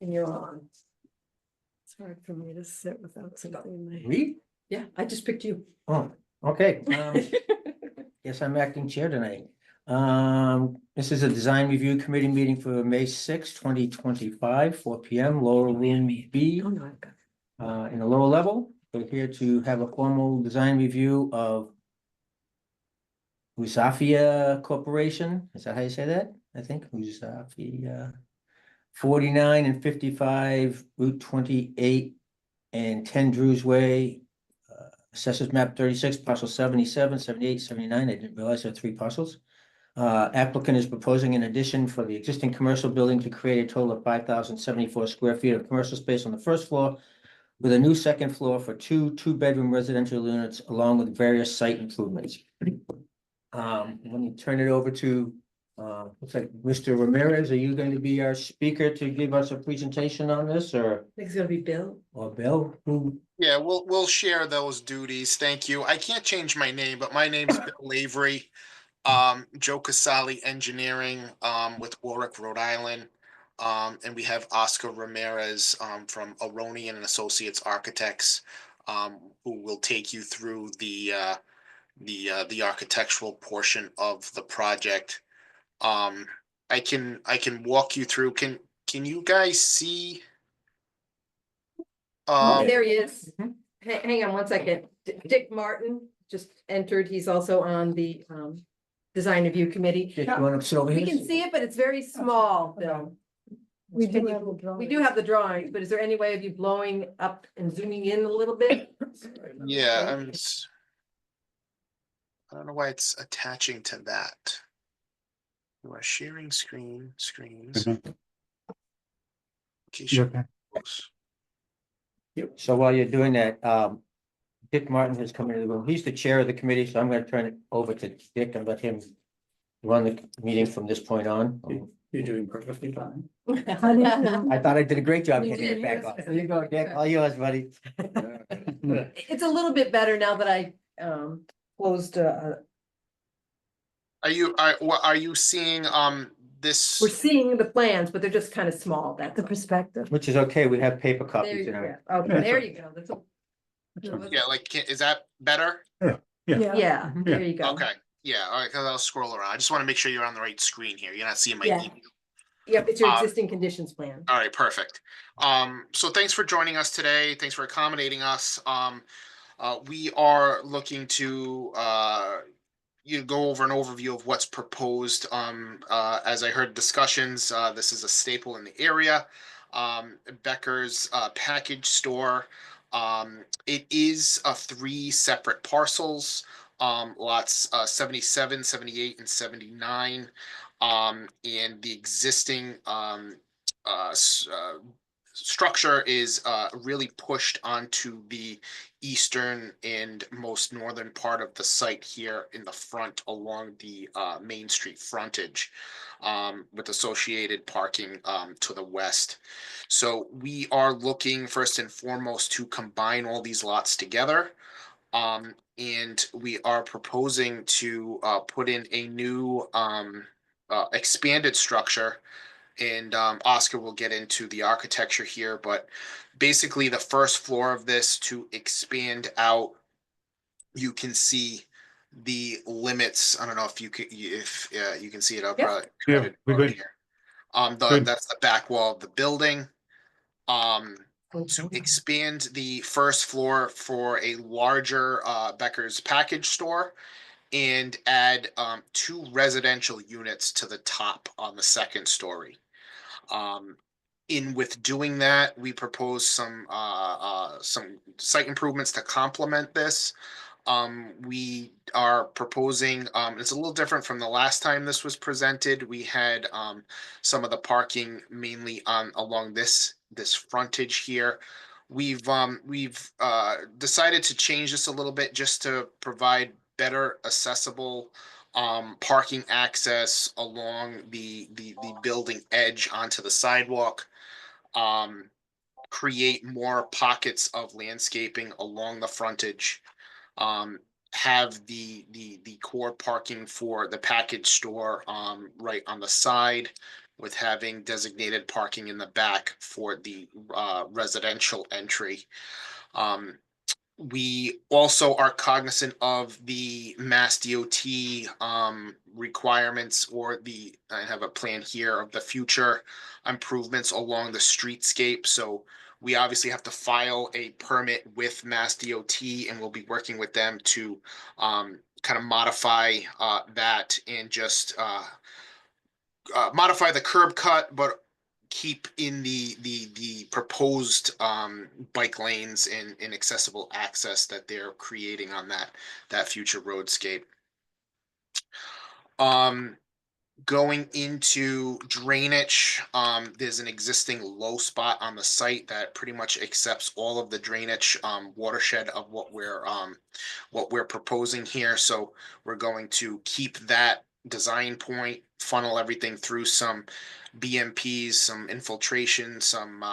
And you're on. It's hard for me to sit without something in my. Me? Yeah, I just picked you. Oh, okay. Yes, I'm acting chair tonight. This is a design review committee meeting for May 6, 2025, 4 p.m. Lower room B Oh, no, I've got. in the lower level. We're here to have a formal design review of Usafia Corporation. Is that how you say that? I think Usafia. 49 and 55 Route 28 and 10 Drews Way. Assessors map 36, parcel 77, 78, 79. I didn't realize there are 3 parcels. Applicant is proposing an addition for the existing commercial building to create a total of 5,074 square feet of commercial space on the first floor with a new second floor for two-bedroom residential units along with various site improvements. Let me turn it over to looks like Mr. Ramirez. Are you going to be our speaker to give us a presentation on this, or I think it's gonna be Bill. Bill? Who? Yeah, we'll share those duties. Thank you. I can't change my name, but my name's Bill Avery. Joe Casali Engineering, with Warwick, Rhode Island. And we have Oscar Ramirez, from Aronian and Associates Architects, who will take you through the architectural portion of the project. I can walk you through. Can you guys see? Oh, there he is. Hang on one second. Dick Martin just entered. He's also on the design review committee. Dick, you want to sit over We here? can see it, but it's very small, Bill. We Can do you- have the drawing. We do have the drawings, but is there any way of you blowing up and zooming in a little bit? Yeah, I don't know why it's attaching to that. You are sharing screens. Mhm. In case You you- okay? Yep. So while you're doing that, Dick Martin has come into the room. He's the chair of the committee, so I'm going to turn it over to Dick and let him run the meeting from this point on. You're doing perfectly fine. How do you feel? I thought I did a great job You getting it did, back yes. off. There you go, Dick. All yours, buddy. It's a little bit better now that I closed. Are you seeing this? We're seeing the plans, but they're just kind of small. That's The all. perspective. Which is okay. We have paper There copies you in our. go. Okay, there you go. That's Yeah, like is that better? yeah. Mhm. There you go. Okay. Yeah, all right, because I'll scroll around. I just want to make sure you're on the right screen here. You're not seeing my Yeah. email. Yep, it's your Uh, existing conditions plan. All right, perfect. So thanks for joining us today. Thanks for accommodating us. We are looking to go over an overview of what's proposed. As I heard discussions, this is a staple in the area. Becker's package store. It is 3 separate parcels. Lots 77, 78, and 79. And the existing structure is really pushed onto the eastern and most northern part of the site here in the front along the Main Street frontage, with associated parking to the west. So we are looking first and foremost to combine all these lots together. And we are proposing to put in a new expanded structure. And Oscar will get into the architecture here, but basically the first floor of this to expand out, you can see the limits. I don't know if you can, you can see it up. Yep. Yeah, we're good. Here. Good. That's the back wall of the building. To expand the first floor for a larger Becker's package store and add 2 residential units to the top on the second story. With doing that, we propose some site improvements to complement this. We are proposing, it's a little different from the last time this was presented. We had some of the parking mainly along this frontage here. We've decided to change this a little bit just to provide better accessible parking access along the building edge onto the sidewalk. Create more pockets of landscaping along the frontage. Have the core parking for the package store right on the side. with having designated parking in the back for the residential entry. We also are cognizant of the Mass DOT requirements, or I have a plan here of the future improvements along the streetscape. So we obviously have to file a permit with Mass DOT, and we'll be working with them to kind of modify that, and just modify the curb cut, but keep in the proposed bike lanes and accessible access that they're creating on that future roadscape. Going into drainage, there's an existing low spot on the site that pretty much accepts all of the drainage watershed of what we're proposing here. So we're going to keep that design point, funnel everything through some BMPs, some infiltration, some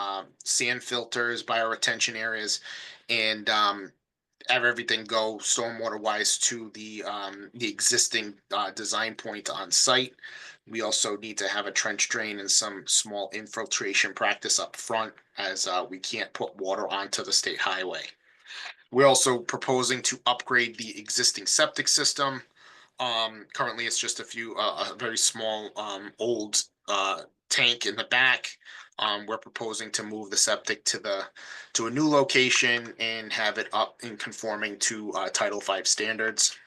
sand filters, bioretention areas, and have everything go stormwater wise to the existing design point on site. We also need to have a trench drain and some small infiltration practice up front, as we can't put water onto the state highway. We're also proposing to upgrade the existing septic system. Currently it's just a very small old tank in the back. We're proposing to move the septic to a new location and have it up and conforming to Title V standards.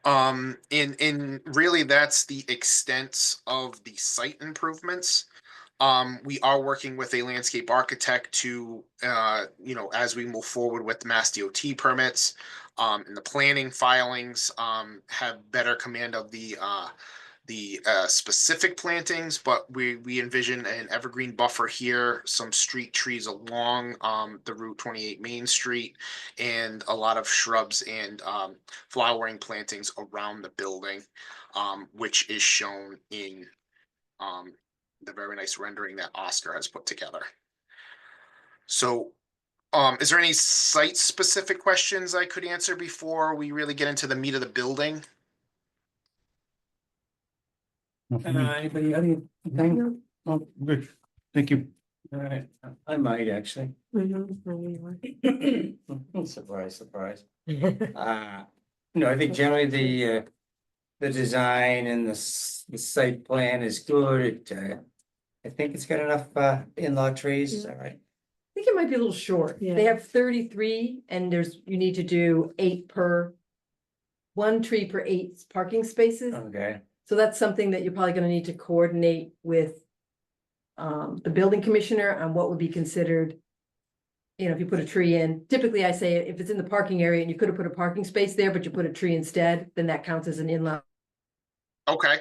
And really that's the extent of the site improvements. We are working with a landscape architect to, as we move forward with the Mass DOT permits, and the planning filings, have better command of the specific plantings, but we envision an evergreen buffer here, some street trees along the Route 28 Main Street, and a lot of shrubs and flowering plantings around the building, which is shown in the very nice rendering that Oscar has put together. So is there any site specific questions I could answer before we really get into the meat of the building? Anybody got anything? Oh, good, thank you. All right, I might actually. Surprise, surprise. I think generally the design and the site plan is good. I think it's got enough in-law trees, is that right? I think it might be a little short. Yeah. They have 33 and you need to do 1 tree per 8 parking spaces. Okay, So that's something that you're probably gonna need to coordinate with the building commissioner on what would be considered. If you put a tree in, typically I say if it's in the parking area and you could have put a parking space there, but you put a tree instead, then that counts as an in-law. Okay.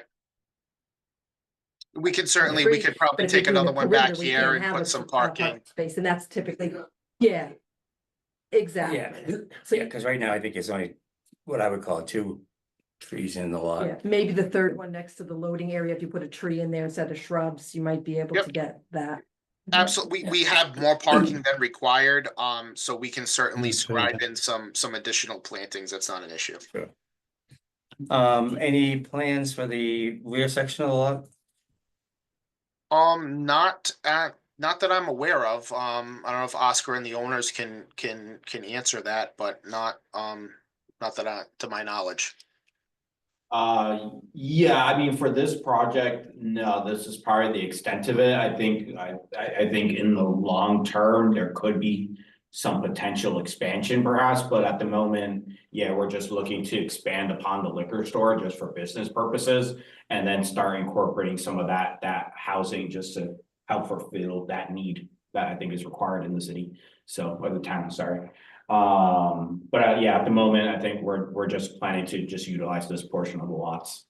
We could probably But take if you're doing another a one back perimeter, we here can't and have put a some parking parking. space, and that's typically, yeah. Exactly. yeah, So, yeah, because right now I think it's only what I would call 2 trees in the lot. yeah, maybe the third one next to the loading area, if you put a tree in there instead of shrubs, you might be able Yep. to get that. Absolutely, we have more parking than required, so we can certainly Okay. scribe in some additional plantings. That's not an issue. Any plans for the rear section of the lot? Not that I'm aware of. I don't know if Oscar and the owners can answer that, but not to my knowledge. Yeah, I mean, for this project, no, this is probably the extent of it. I think in the long term, there could be some potential expansion perhaps, but at the moment, yeah, we're just looking to expand upon the liquor store just for business purposes. And then start incorporating some of that housing just to help fulfill that need that I think is required in the city. So, or the town, sorry. But yeah, at the moment, I think we're just planning to just utilize this portion of the lots.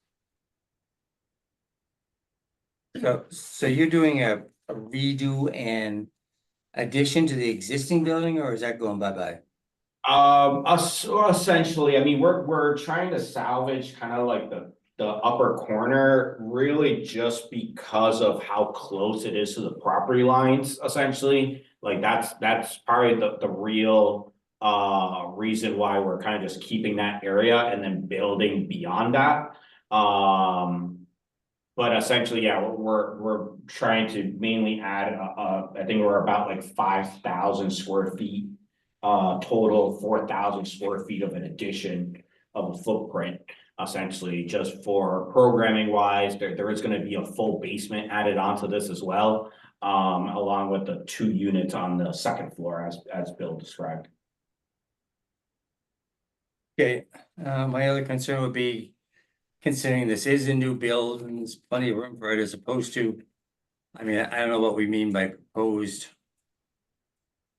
So you're doing a redo and addition to the existing building, or is that going bye-bye? Essentially, I mean, we're trying to salvage kind of like the upper corner, really just because of how close it is to the property lines, essentially. Like that's probably the real reason why we're kind of just keeping that area and then building beyond that. But essentially, yeah, we're trying to mainly add, I think we're about like 5,000 square feet. Total 4,000 square feet of an addition of a footprint. Essentially, just for programming wise, there is gonna be a full basement added onto this as well. Along with the 2 units on the second floor as Bill described. Okay, my other concern would be, considering this is a new build and there's plenty of room for it as opposed to. I mean, I don't know what we mean by proposed.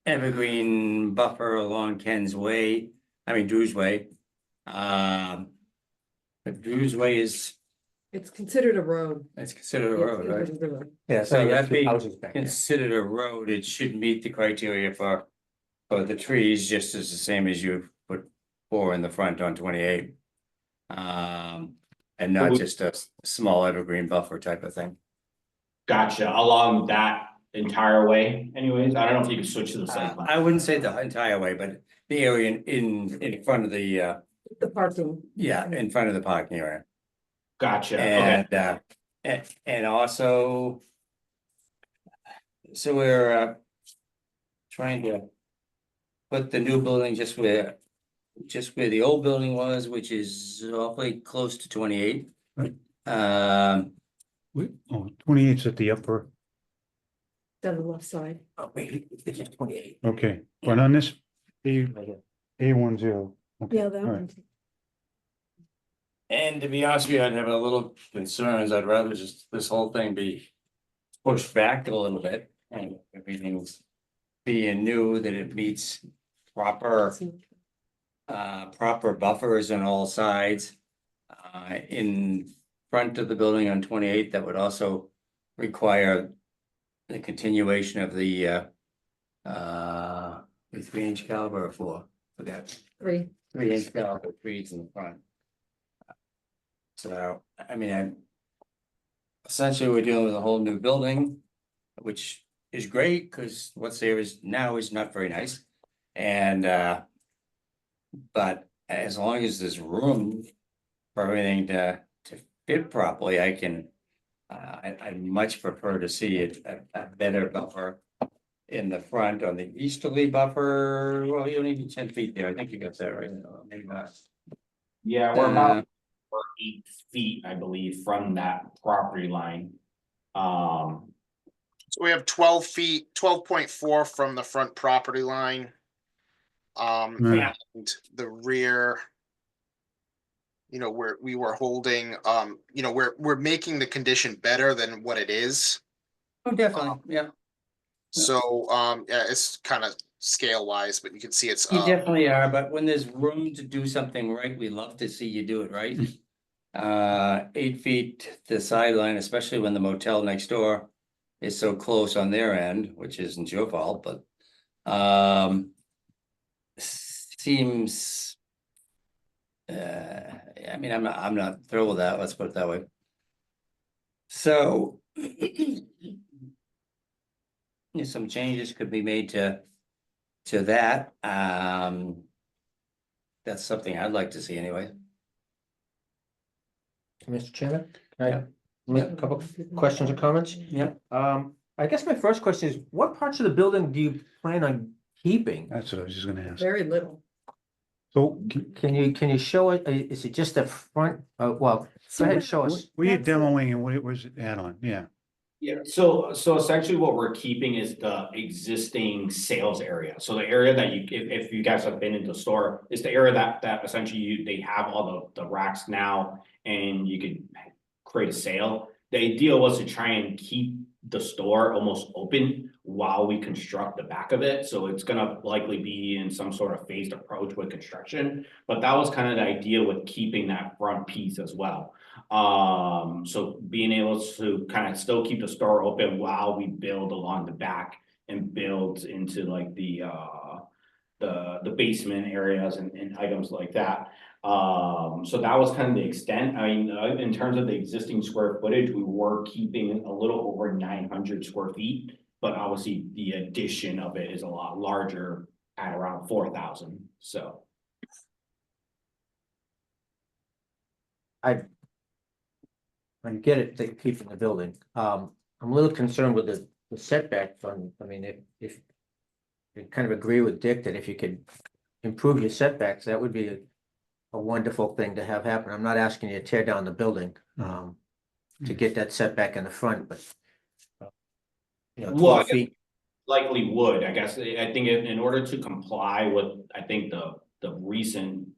Evergreen buffer along Drew's Way. But Drew's Way It's considered a road. it's considered a Yes, road, it right? is a road. Yeah, so that being houses back there. considered a road, it should meet the criteria for the trees, just as the same as you put 4 in the front on 28. And not just a small evergreen buffer type of thing. Gotcha, along that entire way anyways, I don't know if you can switch to the site plan. I wouldn't say the entire way, but the area in front of the, The parking. in front of the parking area. Gotcha, okay, And also. So we're trying to put the new building just where the old building was, which is awfully close to 28. Right. Um, 28's at the upper, Down the left side. oh, wait, it's just 28. okay, but on this A10. Okay, Yeah, that all right. one. And to be honest with you, I'd have a little concerns. I'd rather just this whole thing be pushed back a little bit and everything's being new, that it meets proper buffers on all sides. In front of the building on 28, that would also require the continuation of the 3-inch caliber or 4, forget. 3-inch caliber trees in the front. So, I mean, essentially, we're dealing with a whole new building, which is great, because what's there is now is not very nice. And, but as long as there's room for everything to fit properly, I'd much prefer to see a better buffer in the front on the easterly buffer. Well, you don't need 10 feet there. I think you got that right. Maybe not. yeah, we're about 8 feet, I believe, from that property line. So we have 12 feet, 12.4 from the front property line. Right. And the rear. Where we were holding, we're making the condition better than what it is. Oh, definitely, yeah. So, yeah, it's kind of scale wise, but you can see it's, You definitely are, but when there's room to do something right, we love to see you do it right. 8 feet to the sideline, especially when the motel next door is so close on their end, which isn't your fault, but seems. I mean, I'm not thrilled with that, let's put it that way. So. Some changes could be made to that. That's something I'd like to see anyway. Mr. Chairman, can Yeah. I make a couple questions or comments? Yeah. I guess my first question is, what parts of the building do you plan on keeping? That's what I was just gonna ask. Very little. So, Can you show it? Is it just the front? Well, go ahead, show us. what are you demoing and what was it add on? Yeah, Yeah, so essentially what we're keeping is the existing sales area. So the area that if you guys have been in the store, it's the area that essentially they have all the racks now and you could create a sale. The idea was to try and keep the store almost open while we construct the back of it. So it's gonna likely be in some sort of phased approach with construction, but that was kind of the idea with keeping that front piece as well. So being able to kind of still keep the store open while we build along the back and build into like the basement areas and items like that. So that was kind of the extent. I mean, in terms of the existing square footage, we were keeping a little over 900 square feet, but obviously the addition of it is a lot larger at around 4,000, so. I get it, they keeping the building. I'm a little concerned with the setback from, I mean, if. I kind of agree with Dick that if you could improve your setbacks, that would be a wonderful thing to have happen. I'm not asking you to tear down the building, to get that setback in the front, but. You know, Well, 12 feet, likely would, I guess, I think in order to comply with, I think the recent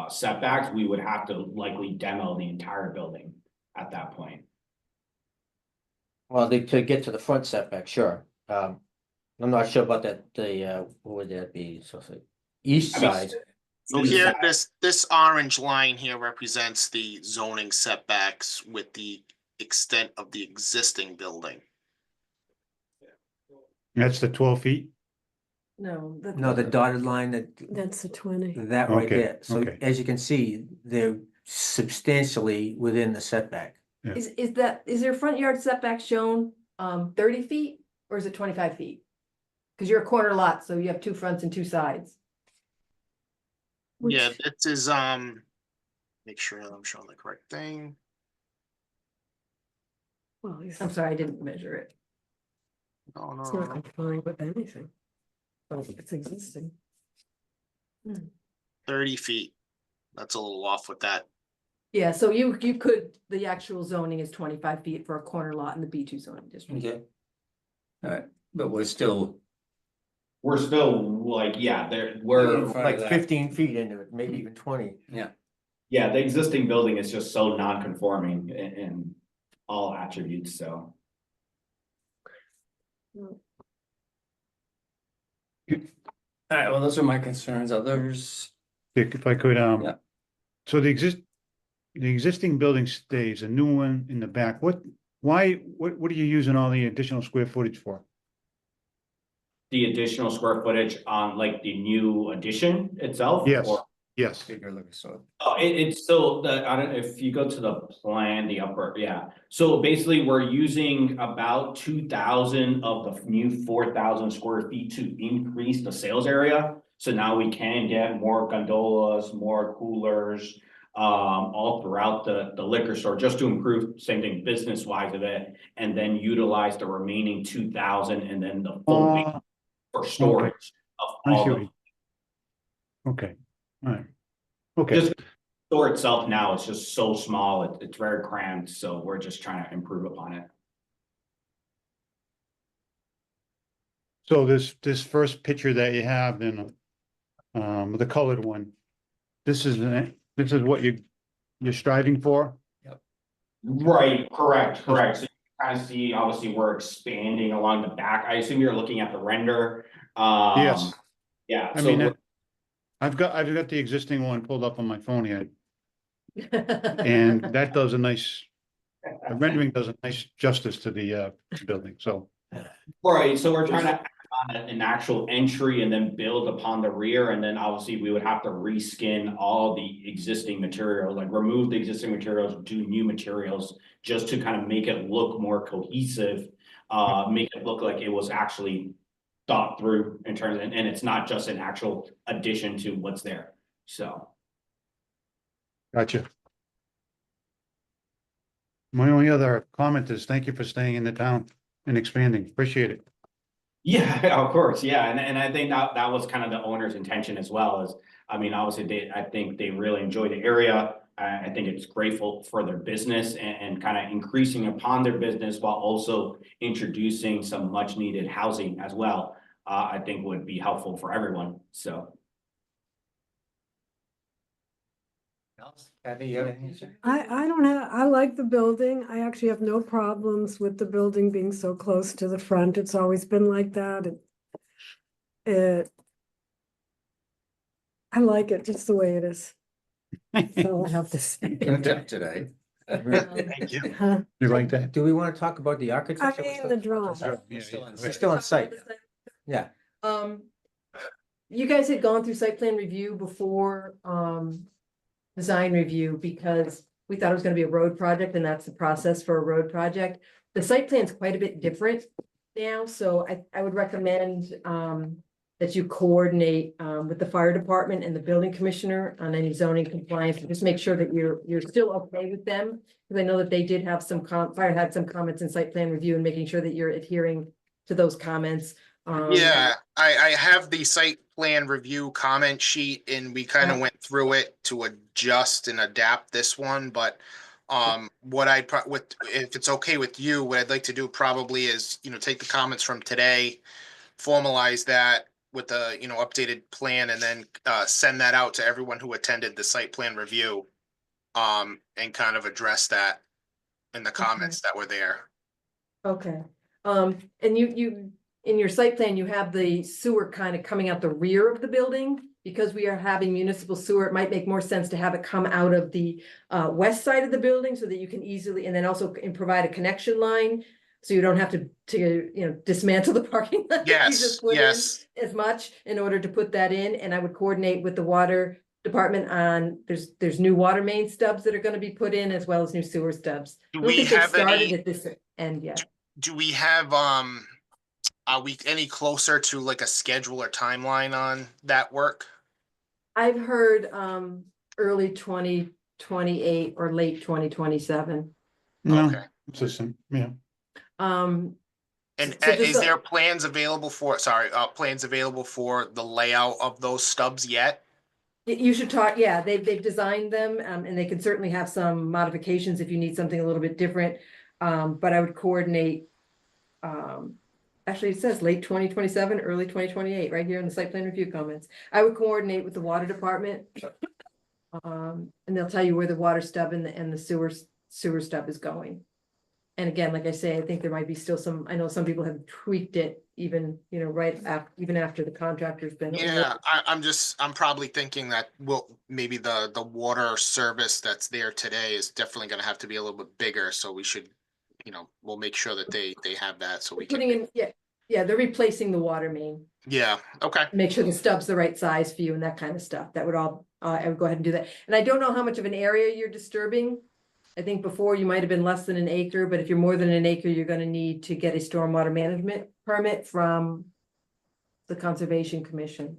setbacks, we would have to likely demo the entire building at that point. well, to get to the front setback, sure. I'm not sure about that, what would that be, so east I mean, side, So here, this orange line here represents the zoning setbacks with the extent of the existing building. That's the 12 feet? No. no, the dotted line That's the 20. that right Okay, there. So okay. as you can see, they're substantially within the setback. Is there front yard setback shown, 30 feet or is it 25 feet? Cause you're a corner lot, so you have two fronts and two sides. Yeah, Which- this is, make sure I'm showing the correct thing. Well, it's I'm sorry, I didn't measure it. No, it's no, not no, complying with anything. Well, it's existing. 30 feet. That's a little off with that. Yeah, so you could, the actual zoning is 25 feet for a corner lot in the B2 zoning district. Okay. All right, but we're still We're still like, yeah, we're, like 15 feet into it, maybe even 20. yeah, the existing building is just so non-conforming in all attributes, so. All right, well, those are my concerns. Others, Dick, if I could, Yeah. so the existing building stays, a new one in the back, what are you using all the additional square footage for? The additional square footage on like the new addition itself? Yes. Or- Yes, bigger living so. Oh, it's still I don't, if you go to the plan, the upper, yeah. So basically, we're using about 2,000 of the new 4,000 square feet to increase the sales area. So now we can get more gondolas, more coolers, all throughout the liquor store, just to improve, same thing, business wise of it. And then utilize the remaining 2,000 and then the full base for storage of I all see the what okay, all right, okay, Just store itself now, it's just so small, it's very cramped, so we're just trying to improve upon it. so this first picture that you have, then, the colored one, this is what you're striving for? Right, correct. So you kind of see, obviously, we're expanding along the back, I assume you're looking at the render. Yes. Yeah, I so mean, I've got the existing one pulled up on my phone here, and that does a nice, the rendering does a nice justice to the building, so. right, so we're trying to add on an actual entry and then build upon the rear, and then obviously we would have to reskin all the existing material, like remove the existing materials, do new materials, just to kind of make it look more cohesive, make it look like it was actually thought through in terms of, and it's not just an actual addition to what's there, so. Gotcha. My only other comment is thank you for staying in the town and expanding. Appreciate it. Yeah, of course, yeah, and I think that was kind of the owner's intention as well, as, I mean, obviously, I think they really enjoy the area. I think it's grateful for their business and kind of increasing upon their business while also introducing some much needed housing as well. I think would be helpful for everyone, so. Kathy, you have anything to say? I don't have, I like the building. I actually have no problems with the building being so close to the front. It's always been like that. I like it just the way it is. That's all I have to say. today. Thank you. Huh? You like that? Do we want to talk about the I architecture? mean, the drawing. We're still on site, yeah. You guys had gone through site plan review before, design review, because we thought it was gonna be a road project, and that's the process for a road project. The site plan's quite a bit different now, so I would recommend, that you coordinate with the fire department and the building commissioner on any zoning compliance, and just make sure that you're still okay with them. Because I know that they did have some fire had some comments in site plan review and making sure that you're adhering to those comments. Yeah, I have the site plan review comment sheet and we kind of went through it to adjust and adapt this one, but what if it's okay with you, what I'd like to do probably is, take the comments from today, formalize that with the, updated plan and then send that out to everyone who attended the site plan review and kind of address that in the comments that were there. Okay, and you, in your site plan, you have the sewer kind of coming out the rear of the building. Because we are having municipal sewer, it might make more sense to have it come out of the west side of the building so that you can easily, and then also provide a connection line. So you don't have to dismantle the parking lot. that you just put in as much in order to put that in, and I would coordinate with the water department on, there's new water main stubs that are gonna be put in as well as new sewer stubs. Do I don't we think they've have started any- at this end yet. Do we have, are we any closer to like a schedule or timeline on that work? I've heard early 2028 or late 2027. No, Okay. consistent, yeah. Um, And So just is a- there plans available for the layout of those stubs yet? you should talk, yeah, they've designed them, and they can certainly have some modifications if you need something a little bit different. But I would coordinate, actually, it says late 2027, early 2028, right here in the site plan review comments. I would coordinate with the water department. And they'll tell you where the water stub and the sewer stub is going. And again, like I say, I think there might be still some, I know some people have tweaked it even, even after the contractor's been. Yeah, I'm probably thinking that maybe the water service that's there today is definitely gonna have to be a little bit bigger, so we should, we'll make sure that they have that so we Putting can, in, yeah, they're replacing the water main. yeah, okay. Make sure the stub's the right size for you and that kind of stuff. That would all, I would go ahead and do that. And I don't know how much of an area you're disturbing. I think before you might have been less than an acre, but if you're more than an acre, you're gonna need to get a stormwater management permit from the Conservation Commission.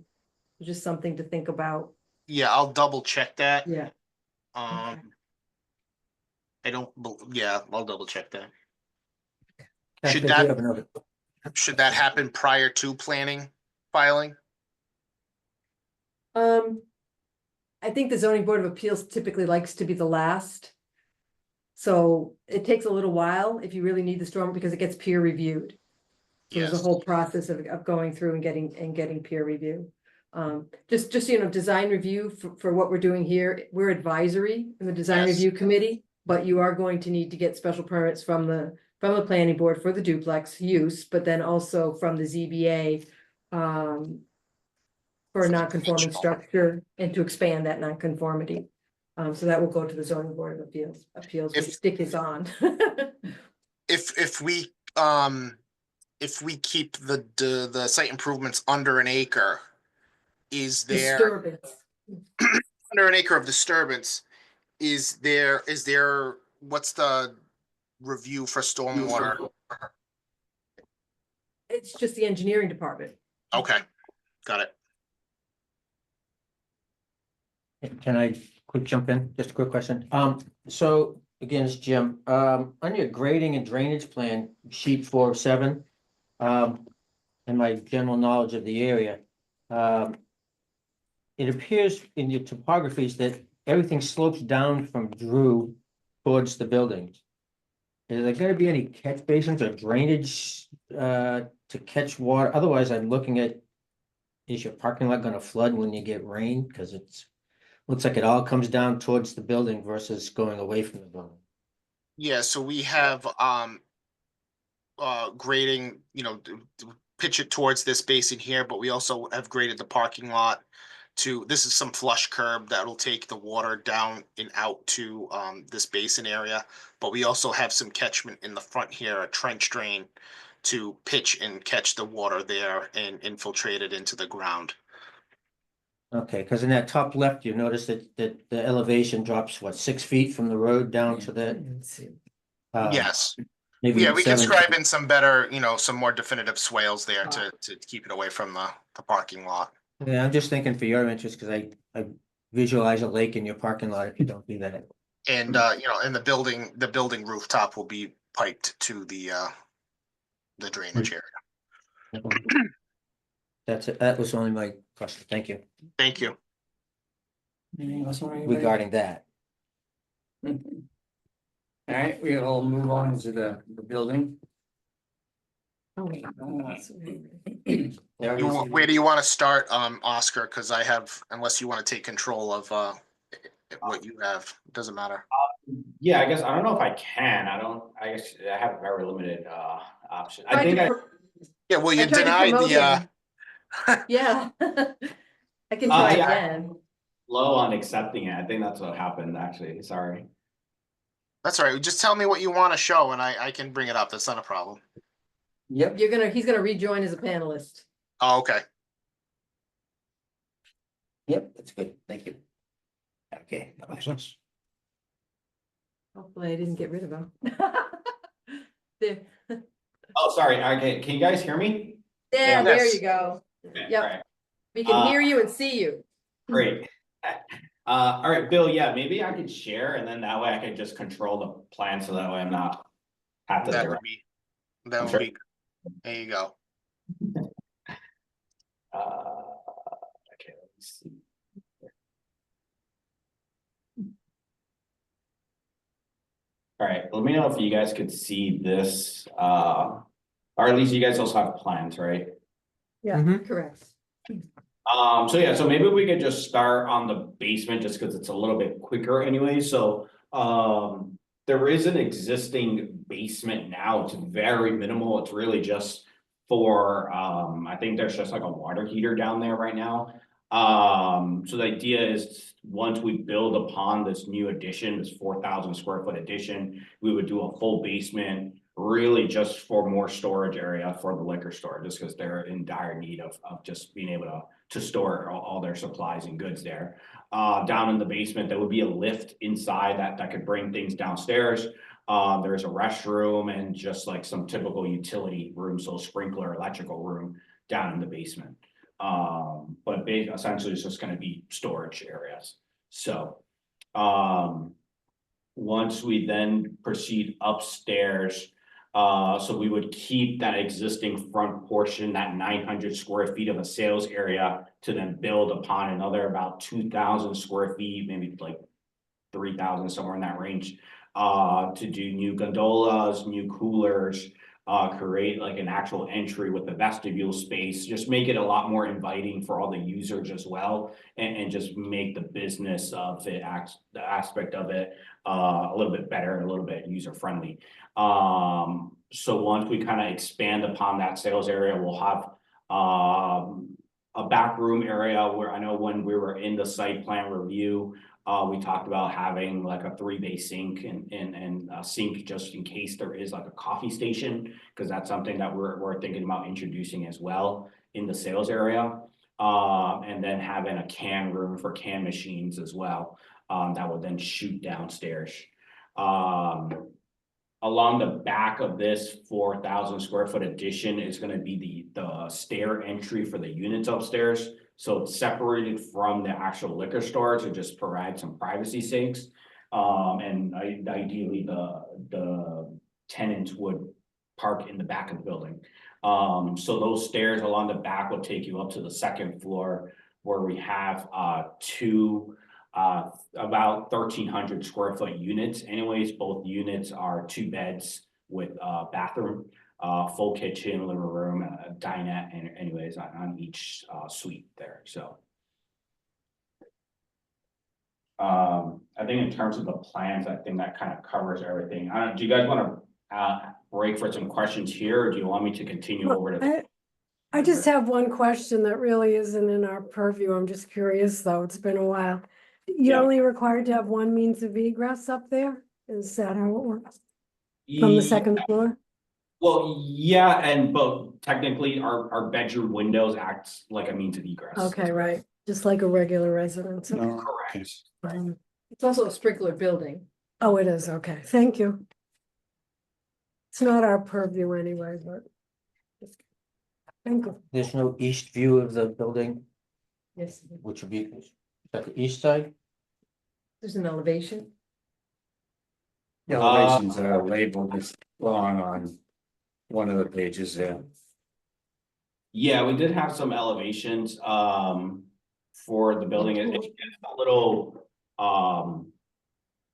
Just something to think about. Yeah, I'll double check that. Yeah. I yeah, I'll double check that. Actually, Should I do that- have another- Should that happen prior to planning filing? I think the zoning board of appeals typically likes to be the last. So it takes a little while if you really need the storm because it gets peer reviewed. So there's a Yes. whole process of going through and getting peer review. Just design review for what we're doing here. We're advisory in the design Yes. review committee, but you are going to need to get special permits from the planning board for the duplex use, but then also from the ZBA for a non-conforming structure and to expand that non-conformity. So that will go to the zoning board of appeals, which Dick is on. If we keep the site improvements under an acre, is there Disturbance. under an acre of disturbance, is there what's the review for stormwater? It's just the engineering department. Okay, got it. Can I quick jump in? Just a quick question. So again, it's Jim. On your grading and drainage plan, sheet 4 of 7, and my general knowledge of the area, it appears in your topographies that everything slopes down from Drew towards the buildings. Is there gonna be any catch basins or drainage to catch water? Otherwise, I'm looking at, is your parking lot gonna flood when you get rain? Because looks like it all comes down towards the building versus going away from the building. Yeah, so we have grading, pitch it towards this basin here, but we also have graded the parking lot this is some flush curb that'll take the water down and out to this basin area. But we also have some catchment in the front here, a trench drain to pitch and catch the water there and infiltrate it into the ground. Okay, because in that top left, you notice that the elevation drops, what, 6 feet from the road down to that? Let's see. uh, Yes, Maybe Yeah, we can 7. scribe in some better, some more definitive swales there to keep it away from the parking lot. Yeah, I'm just thinking for your interest, because I visualize a lake in your parking lot if you don't do that. And, and the building rooftop will be piped to the drainage area. That's it. That was only my question. Thank you Thank you. Anything else from anybody? regarding that. All right, we'll move on to the building. Oh, wait. Where do you want to start, Oscar? Because I have, unless you want to take control of what you have, doesn't matter. Yeah, I guess, I don't know if I can, I guess I have very limited, option. I Tried think to I, pro- Yeah, well, you I tried to denied promote the, him. Yeah. I can try yeah. again. low on accepting it. I think that's what happened, actually. Sorry. that's all right. Just tell me what you want to show and I can bring it up. That's not a problem. Yep. He's gonna rejoin as a panelist. Oh, okay. Yep, that's good. Thank you. Okay. Makes sense. Hopefully I didn't get rid of him. There, Oh, sorry. Okay, can you guys hear me? there there Yes. you go. Okay, Yep. all right, We can hear you and see you. great. All right, Bill, yeah, maybe I could share and then that way I can just control the plan so that way I'm not have to That direct. would be, there you go. Okay, let me see. All right, let me know if you guys could see this, or at least you guys also have plans, right? Correct. So yeah, so maybe we could just start on the basement just because it's a little bit quicker anyway, so, there is an existing basement now, it's very minimal, it's really just for, I think there's just like a water heater down there right now. So the idea is, once we build upon this new addition, this 4,000 square foot addition, we would do a full basement. Really just for more storage area for the liquor store, just because they're in dire need of just being able to store all their supplies and goods there. Down in the basement, there would be a lift inside that could bring things downstairs. There's a restroom and just like some typical utility room, so sprinkler, electrical room down in the basement. But essentially it's just gonna be storage areas. So, once we then proceed upstairs, so we would keep that existing front portion, that 900 square feet of a sales area, to then build upon another about 2,000 square feet, maybe like 3,000, somewhere in that range, to do new gondolas, new coolers, create like an actual entry with a vestibule space, just make it a lot more inviting for all the users as well, and just make the business of it, the aspect of it, a little bit better, a little bit user friendly. So once we kind of expand upon that sales area, we'll have a back room area where I know when we were in the site plan review, we talked about having like a 3-bay sink and a sink just in case there is like a coffee station, because that's something that we're thinking about introducing as well in the sales area. And then having a can room for can machines as well, that would then shoot downstairs. Along the back of this 4,000 square foot addition is going to be the stair entry for the units upstairs. So it's separated from the actual liquor store to just provide some privacy sakes. And ideally the tenants would park in the back of the building. So those stairs along the back will take you up to the second floor, where we have two about 1,300 square foot units. Anyways, both units are 2 beds with bathroom, full kitchen, living room, dinette, and anyways on each suite there. So I think in terms of the plans, I think that kind of covers everything. Do you guys want to break for some questions here, or do you want me to continue over to? I just have one question that really isn't in our purview. I'm just curious, though. It's been a while. You're Yeah. only required to have one means of egress up there? Is that how it works? From the second floor? Well, yeah, but technically our bedroom windows act like a means of egress. Okay, right. Just like a regular residence. Okay. No, Correct. It's also a sprinkler building. Oh, it is. Okay. Thank you. It's not our purview anyway, but. Thank you. There's no east view of the building, Yes, which would be, is that the east side? there's an elevation. The elevations are labeled as wrong on one of the pages there. Yeah, we did have some elevations, for the building. It's a little,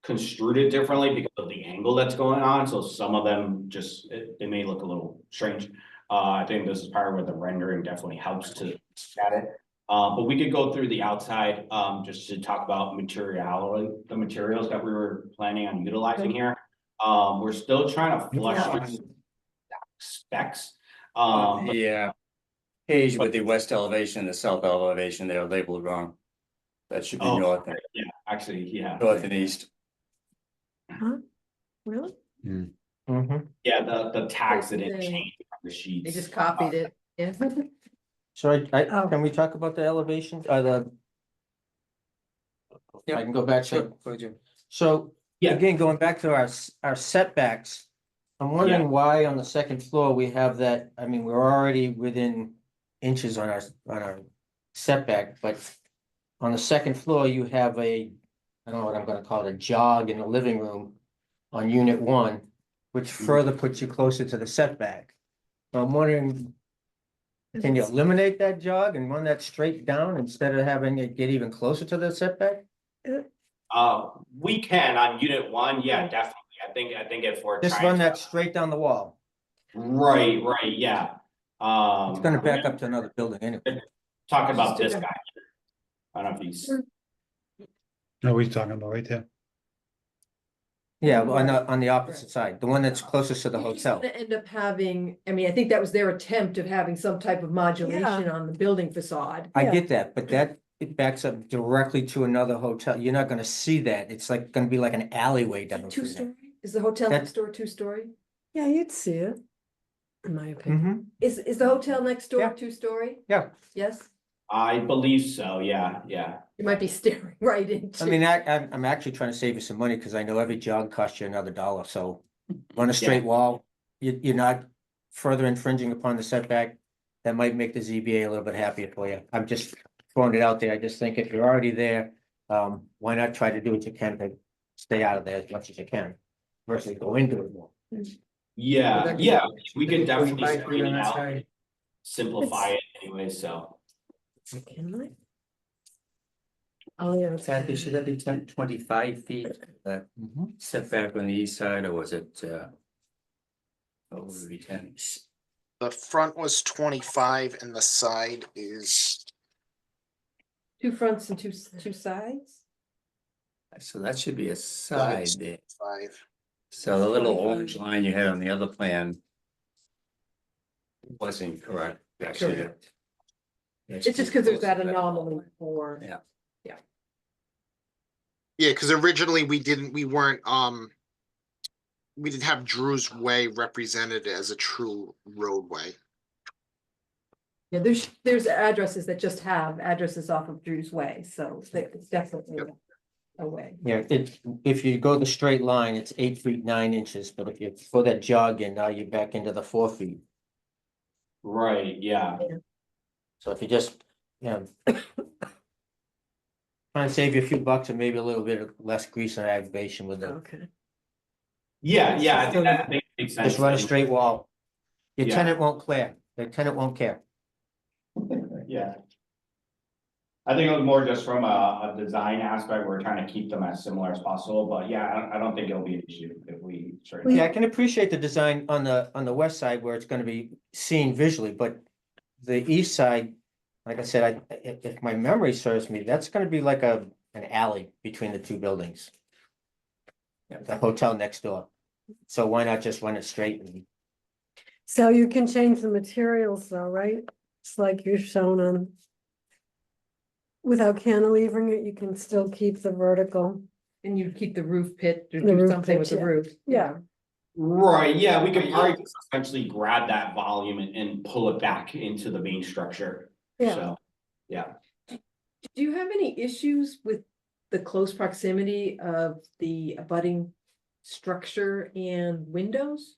construed differently because of the angle that's going on, so some of them just, they may look a little strange. I think this is part of where the rendering definitely helps to at it. But we could go through the outside, just to talk about materiality, the materials that we were planning on utilizing here. We're still trying to flush out specs. But The page with the west elevation and the south elevation, they're labeled wrong. That should be Oh. north and yeah, actually, yeah. north and east. Really? Mm-hmm. Yeah, the tags They- didn't change from the sheets. They just copied it, yeah. So Oh. can we talk about the elevation, Yeah. I can go back to, Would you? so, Yeah. again, going back to our setbacks. I'm wondering why on the second floor we have that, I mean, we're already within inches on our setback, but. On the second floor, you have I don't know what I'm gonna call it, a jog in the living room on unit 1, which further puts you closer to the setback. So I'm wondering, can you eliminate that jog and run that straight down instead of having it get even closer to the setback? We can on unit 1, yeah, definitely. I think if we're Just trying run to- that straight down the wall. Right, yeah. It's gonna back up to another building anyway. Talking about this guy. I don't know if he's, No, he's talking about right there. Yeah, on the opposite side, the one that's closest to the You're just hotel. gonna end up having, I mean, I think that was their attempt of having some type of modulation on the building facade. I Yeah. get that, but it backs up directly to another hotel. You're not gonna see that. It's like gonna be like an alleyway down through there. 2-story? Is the hotel That- next door 2-story? Yeah, you'd see it, in my opinion. Mhm. Is the hotel next door Yeah. 2-story? Yeah. Yes, I believe so, yeah. you might be staring right into. I mean, I'm actually trying to save you some money because I know every jog costs you another $1, so run a straight wall. You're not further infringing upon the setback. That might make the ZBA a little bit happier for you. I'm just throwing it out there. I just think if you're already there, why not try to do what you can to stay out of there as much as you can versus go into it more. Yeah, we could definitely 45 feet straighten on it that out, side. simplify it anyway, so. Can I? Oh, yeah. it's- Kathy, should that be 25 feet, that setback on the east side, or was it, what would it be 10? The front was 25 and the side is, 2 fronts and two sides? So that should be a side is there. 5. So the little orange line you had on the other plan wasn't correct, actually. Correct. It's just because there's that anomaly for. Yeah. Yeah, because originally we didn't have Drew's Way represented as a true roadway. Yeah, there's addresses that just have addresses off of Drew's Way, so it's definitely a way. Yeah, if you go the straight line, it's 8 feet 9 inches, but if you throw that jog in, now you're back into the 4 feet. Right, yeah. So if you just, trying to save you a few bucks and maybe a little bit of less grease and aggravation with it. Okay. Yeah, I think that makes sense. Just run a straight wall. Your Yeah. tenant won't care. The tenant won't care. Yeah. I think it was more just from a design aspect, we're trying to keep them as similar as possible, but yeah, I don't think it'll be an issue if we. straighten Yeah, it I can appreciate the design on the west side where it's gonna be seen visually, but the east side, like I said, if my memory serves me, that's gonna be like an alley between the two buildings. The hotel next door. So why not just run it straight and So you can change the materials though, right? It's like you're shown on. Without cantilevering it, you can still keep the vertical. And you'd keep the roof pit or The do roof something with pitch, the yeah. roof. Yeah. Right, yeah, we could probably just essentially grab that volume and pull it back into the main structure, Yeah. so, yeah. Do you have any issues with the close proximity of the abutting structure and windows?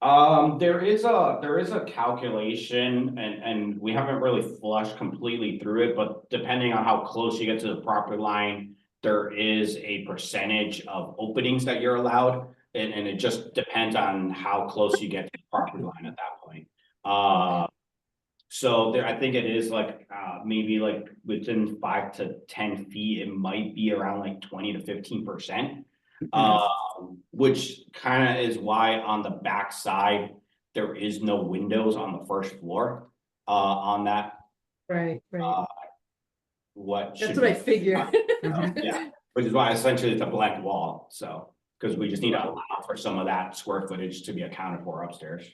There is a calculation and we haven't really flushed completely through it, but depending on how close you get to the property line, there is a percentage of openings that you're allowed, and it just depends on how close you get to the property line at that point. So there, I think it is like, maybe like within 5 to 10 feet, it might be around like 20 to 15%. Which kind of is why on the back side, there is no windows on the first floor, on that, Right, right. what That's should what I be- figured. Yeah, which is why essentially it's a blank wall, so, because we just need to allow for some of that square footage to be accounted for upstairs.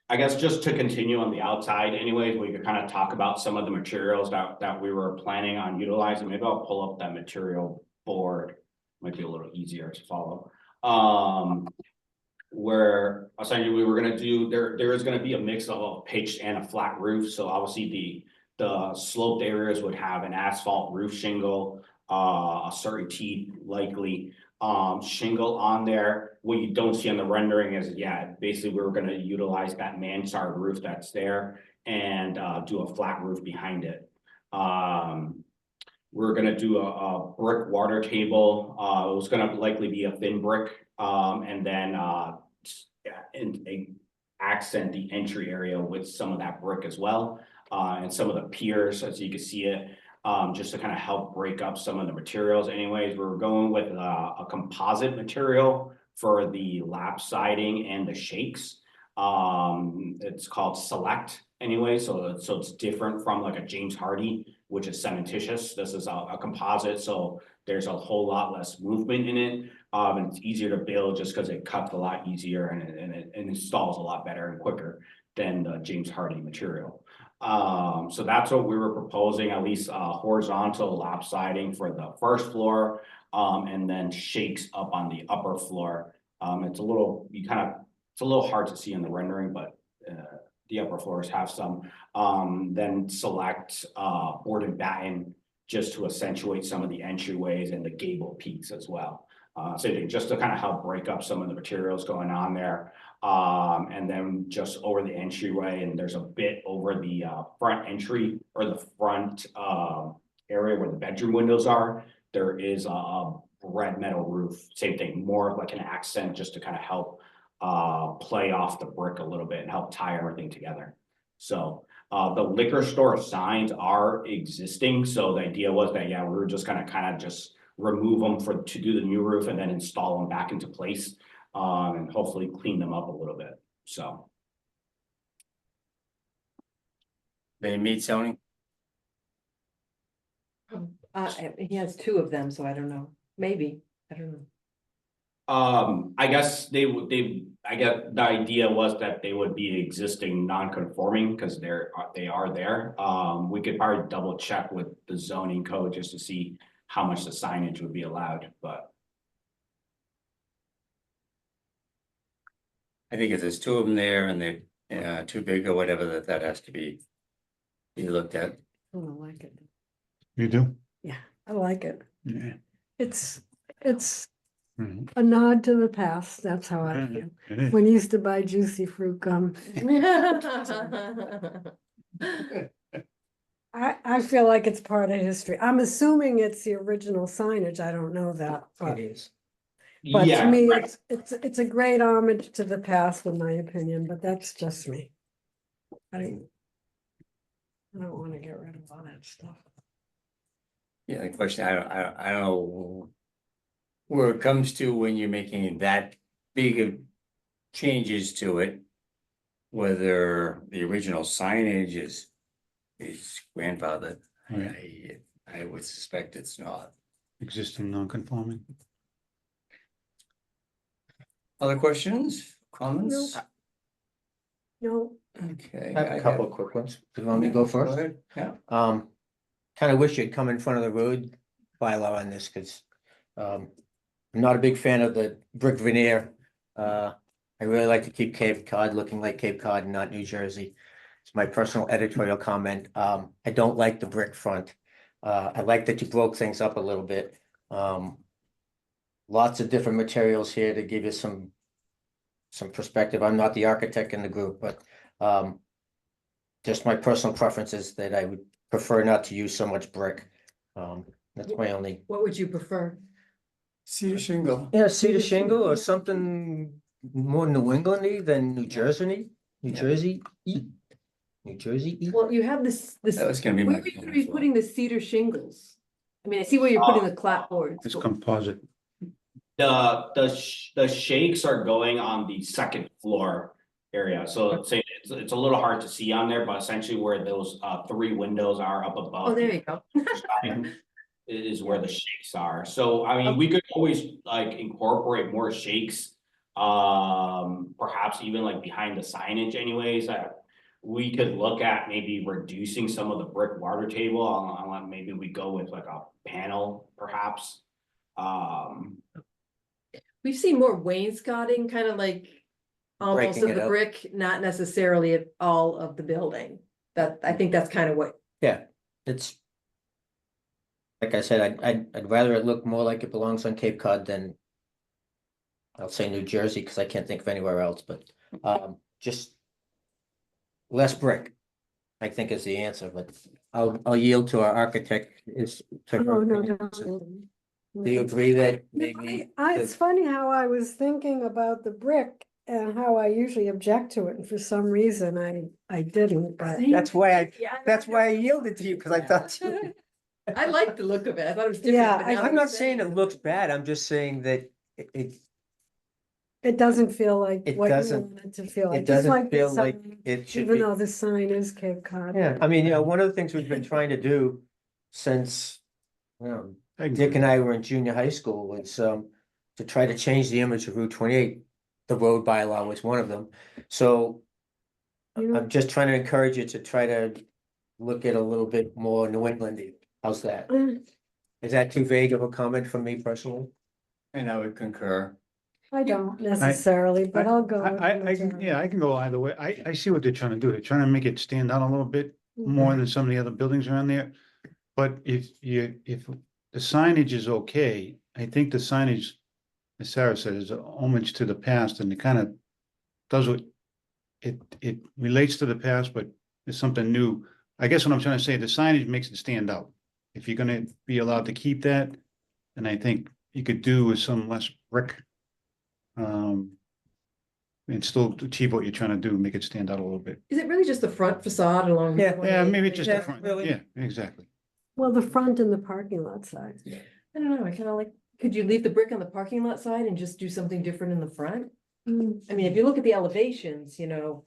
I guess just to continue on the outside anyways, we could kind of talk about some of the materials that we were planning on utilizing. Maybe I'll pull up that material board. Might be a little easier to follow. Where essentially we were gonna do, there is gonna be a mix of a pitched and a flat roof. So obviously the sloped areas would have an asphalt roof shingle, a CertainTeed likely, shingle on there. What you don't see on the rendering is, yeah, basically we were gonna utilize that mansard roof that's there and do a flat roof behind it. We're gonna do a brick water table. It was gonna likely be a thin brick, and then accent the entry area with some of that brick as well, and some of the piers, as you can see it. Just to kind of help break up some of the materials. Anyways, we're going with a composite material for the lap siding and the shakes. It's called Select anyway, so it's different from like a James Hardy, which is cementitious. This is a composite, so there's a whole lot less movement in it. And it's easier to build just because it cuts a lot easier and it installs a lot better and quicker than the James Hardy material. So that's what we were proposing, at least horizontal lap siding for the first floor, and then shakes up on the upper floor. It's a little, it's a little hard to see in the rendering, but the upper floors have some. Then select board and batten just to accentuate some of the entryways and the gable peaks as well. So just to kind of help break up some of the materials going on there. And then just over the entryway, and there's a bit over the front entry or the front area where the bedroom windows are. There is a red metal roof, same thing, more of like an accent just to kind of help play off the brick a little bit and help tie everything together. So the liquor store signs are existing. So the idea was that, yeah, we were just gonna kind of just remove them to do the new roof and then install them back into place. And hopefully clean them up a little bit, so. They meet zoning? He has 2 of them, so I don't know. Maybe, I don't know. I guess I guess the idea was that they would be existing non-conforming because they are there. We could probably double check with the zoning code just to see how much the signage would be allowed, but. I think if there's 2 of them there and they're too big or whatever, that has to be looked at. I don't like it. You do? I like it. Yeah. It's Mhm. a nod to the past. That's how I Mhm. feel. It is. When you used to buy juicy fruit gum. I feel like it's part of history. I'm assuming it's the original signage. I don't know that, It but is. but to Yeah, me, right. it's a great homage to the past, in my opinion, but that's just me. I don't want to get rid of all that stuff. Yeah, the question, I don't know where it comes to when you're making that big of changes to it. Whether the original signage is grandfathered, Right. I would suspect it's not. Existing non-conforming. Other questions, comments? No, Okay. I have a couple of quick ones. Do you want me to go first? ahead, yeah. Kind of wish you'd come in front of the road bylaw on this, because I'm not a big fan of the brick veneer. I really like to keep Cape Cod looking like Cape Cod and not New Jersey. It's my personal editorial comment. I don't like the brick front. I like that you broke things up a little bit. Lots of different materials here to give you some perspective. I'm not the architect in the group, but just my personal preference is that I would prefer not to use so much brick. That's my only. What would you prefer? Cedar shingle. Yeah, cedar shingle or something more New Englandy than New Jersey, New Yeah. Jersey. New Jersey. Well, you have this, That was gonna be where my are you gonna comment be as well. putting the cedar shingles? I mean, I see where you're putting the clapboards. It's but- composite. The shakes are going on the second floor area, so it's a little hard to see on there, but essentially where those three windows are up above. Oh, there you go. Is where the shakes are, so I mean, we could always like incorporate more shakes. Perhaps even like behind the signage anyways, we could look at maybe reducing some of the brick water table, on maybe we go with like a panel perhaps. We've seen more wainscoting, kind of like almost Breaking of it the up. brick, not necessarily of all of the building. That, I think that's kind of what, Yeah, it's. Like I said, I'd rather it look more like it belongs on Cape Cod than. I'll say New Jersey, because I can't think of anywhere else, but just. Less brick, I think is the answer, but I'll yield to our architect is. to her Oh, no, opinion. no. Do you agree that No, maybe? It's funny how I was thinking about the brick and how I usually object to it, and for some reason I didn't, but. That's why yeah. that's why I yielded to you, because I thought. I like the look of it. I thought it was different. Yeah, but now that I'm you're not saying it looks bad, I'm just saying that It doesn't feel like It what you doesn't- want it to feel like. it just doesn't like the feel like sign, it should Even be. though the sign is Cape Cod. Yeah, I mean, one of the things we've been trying to do since, I Dick and I were in junior high school was, to try to change the image of Route 28. The road bylaw was one of them, so You know, I'm just trying to encourage you to try to look at a little bit more New Englandy. How's that? Is that too vague of a comment from me personally? And I would concur. I don't necessarily, but I'll go. with the I can, majority. yeah, I can go either way. I see what they're trying to do. They're trying to make it stand out a little bit more than some of the other buildings around there. But if the signage is okay, I think the signage, as Sarah said, is a homage to the past, and it kind of does what it relates to the past, but it's something new. I guess what I'm trying to say, the signage makes it stand out. If you're gonna be allowed to keep that, then I think you could do with some less brick. And still achieve what you're trying to do, make it stand out a little bit. Is it really just the front facade along? Yeah. 28? Yeah, maybe just the Yeah, front. really. Yeah, exactly. Well, the front and the parking lot side. I don't know, I kind of like, could you leave the brick on the parking lot side and just do something different in the front? Mm, I mean, if you look at the elevations, you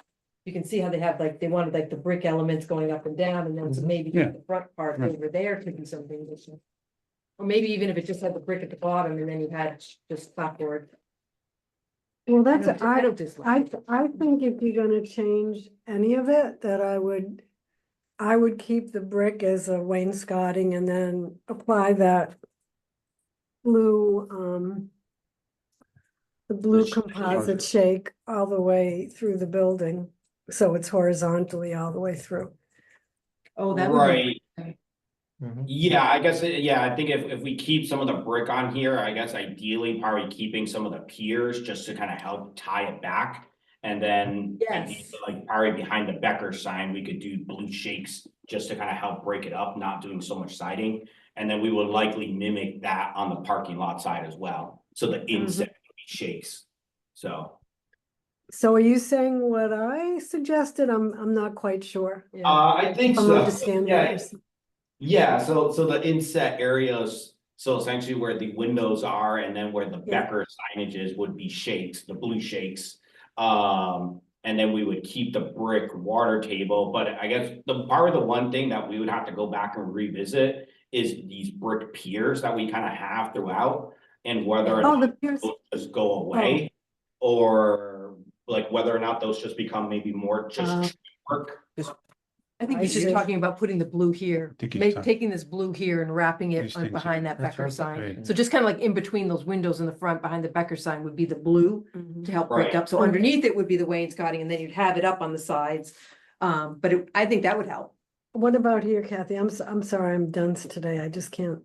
can see how they have like, they wanted like the brick elements going up and down, and then so Mhm. maybe Yeah. the front part Right. over there could be something different. Or maybe even if it just had the brick at the bottom and then you had just clapboard. Well, I that's, don't dislike. I think if you're gonna change any of it, that I would keep the brick as a wainscoting and then apply that blue, the blue This composite shake all the way through the building, so it's horizontally all the way through. Oh, that would Right, Mhm. yeah, I guess, yeah, I think if we keep some of the brick on here, I guess ideally probably keeping some of the piers just to kind of help tie it back. And then, I think, Yes. like probably behind the Becker sign, we could do blue shakes just to kind of help break it up, not doing so much siding. And then we would likely mimic that on the parking lot side as well, so the inset would be shakes, so. So are you saying what I suggested? I'm not quite sure. Yeah. I think I'm so, understanding. what yeah. you're saying. Yeah, so the inset areas, so essentially where the windows are and then where the Yeah. Becker signage is would be shakes, the blue shakes. And then we would keep the brick water table, but I guess probably the one thing that we would have to go back and revisit is these brick piers that we kind of have throughout. And whether or Oh, not the piers, those just go away, or like whether or not those just become maybe more just work. I think I he's just see. talking about putting the blue here, I think he's talking- taking this blue here and wrapping it These on things are- behind that That's Becker right. sign. Right. So just kind of like in between those windows in the front, behind the Becker sign would be the blue Mhm. to help break Right. up. So underneath it would be the wainscoting, and then you'd have it up on the sides. But I think that would help. What about here, Kathy? I'm sorry, I'm dense today. I just can't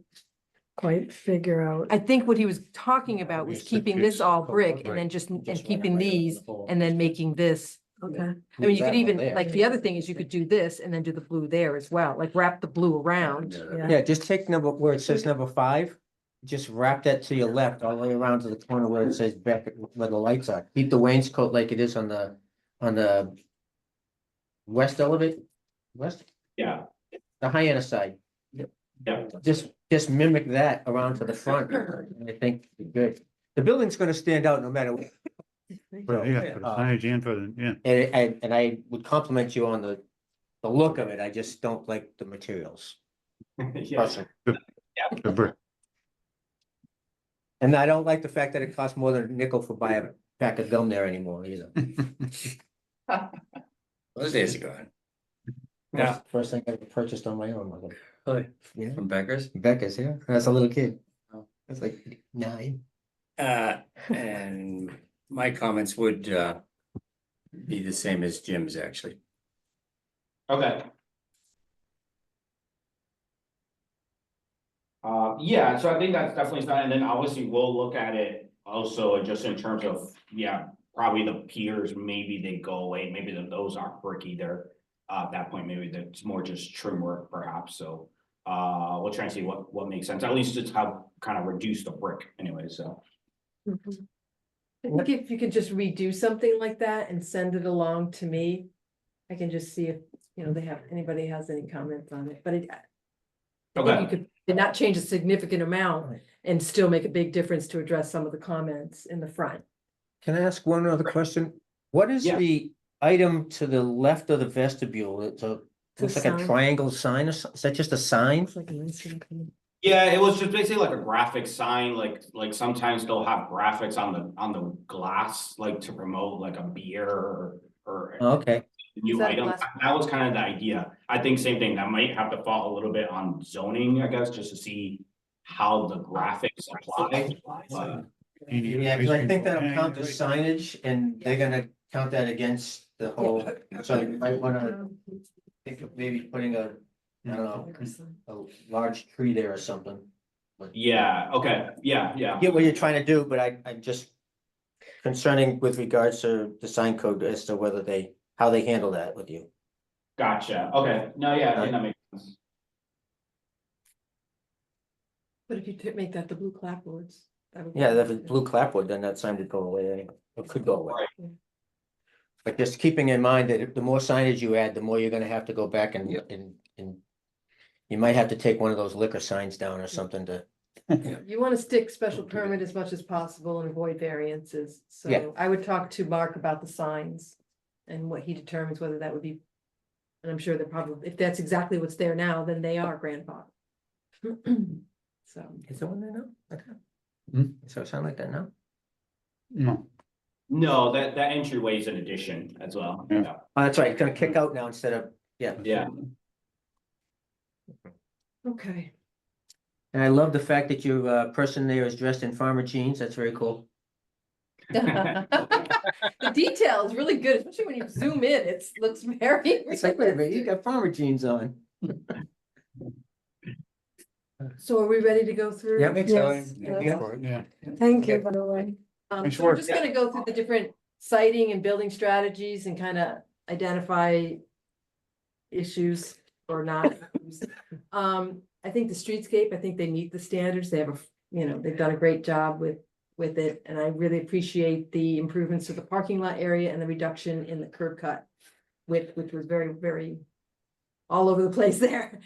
quite figure out. I think what he was talking about was Yes, keeping this it's all called brick and brick. then just, and Just keeping right up these the whole- and then making this. Okay, I mean, you Leave could that even, there. like, the other thing is you could do this and then do the blue there as well, like wrap the blue around. yeah. Yeah, just take number, where it says number 5, just wrap that to your left, all the way around to the corner where it says back, where the lights are. Keep the wainscot like it is on the west west, Yeah, the Hyanna side. yeah, Just mimic that around to the front, and I think it'd be good. The building's gonna stand out no matter what. But yeah, for the signage and for the, yeah. And I would compliment you on the look of it, I just don't like the materials. yeah. personally. The brick. And I don't like the fact that it costs more than a nickel for buy a pack of gum there anymore either. Those days are gone. Yeah. First thing I ever purchased on my own was Really? yeah, From Becker's? Becca's, yeah, as a little kid. Oh. I was like 9. And my comments would be the same as Jim's, actually. Okay. Yeah, so I think that's definitely fine, and then obviously we'll look at it also just in terms of, yeah, probably the piers, maybe they go away, maybe those aren't brick either. At that point, maybe that's more just trim work perhaps, so, we'll try and see what makes sense, at least it's how kind of reduce the brick anyway, so. Mhm. I think if you could just redo something like that and send it along to me, I can just see if, anybody has any comments on it, but I think you Okay, could not change a significant amount Right. and still make a big difference to address some of the comments in the front. Can I ask one other question? What is Yeah. the item to the left of the vestibule? It's looks like a sign. triangle sign, is that just a sign? Looks like a nice little thing. yeah, it was just basically like a graphic sign, like sometimes they'll have graphics on the glass, like to promote like a beer or. Okay, New that a item, glass- that was kind of the idea. I think same thing, that might have to fall a little bit on zoning, I guess, just to see how the graphics apply. But, yeah, because I think that'll count as signage and they're gonna count that against the whole, so you might wanna think of maybe putting I don't know, a large tree there or something. yeah, okay, yeah. Get what you're trying to do, but I'm just concerning with regards to the sign code as to whether how they handle that with you. Gotcha, okay, no, yeah, I think that makes sense. But if you make that the blue clapboards. that would be Yeah, if good. it's blue clapboard, then that sign would go away, anyway. It could go away. Right. But just keeping in mind that if the more signage you add, the more you're gonna have to go back and you might have to take one of those liquor signs down or something to, You want to stick special permit as much as possible and avoid variances, Yeah. so I would talk to Mark about the signs. And what he determines whether that would be. And I'm sure they're probably, if that's exactly what's there now, then they are grandfathered. So, is there one there now? Okay. Hmm? So it sound like that now? No, No, that entryway is an addition as well, Yeah. yeah, Oh, that's right, it's gonna kick out now instead of, yeah. yeah. okay. And I love the fact that your person there is dressed in farmer jeans, that's very cool. The detail is really good, especially when you zoom in, it looks very. It's like, wait a minute, you got farmer jeans on. So are we ready to go through? Yeah, makes Yes, sense. yes. yeah. Thank you, by the way. Nice So we're work. just gonna go through the different siting and building strategies and kind of identify issues or not. I think the streetscape, I think they meet the standards. They have they've done a great job with it. And I really appreciate the improvements to the parking lot area and the reduction in the curb cut width, which was very, very all over the place there.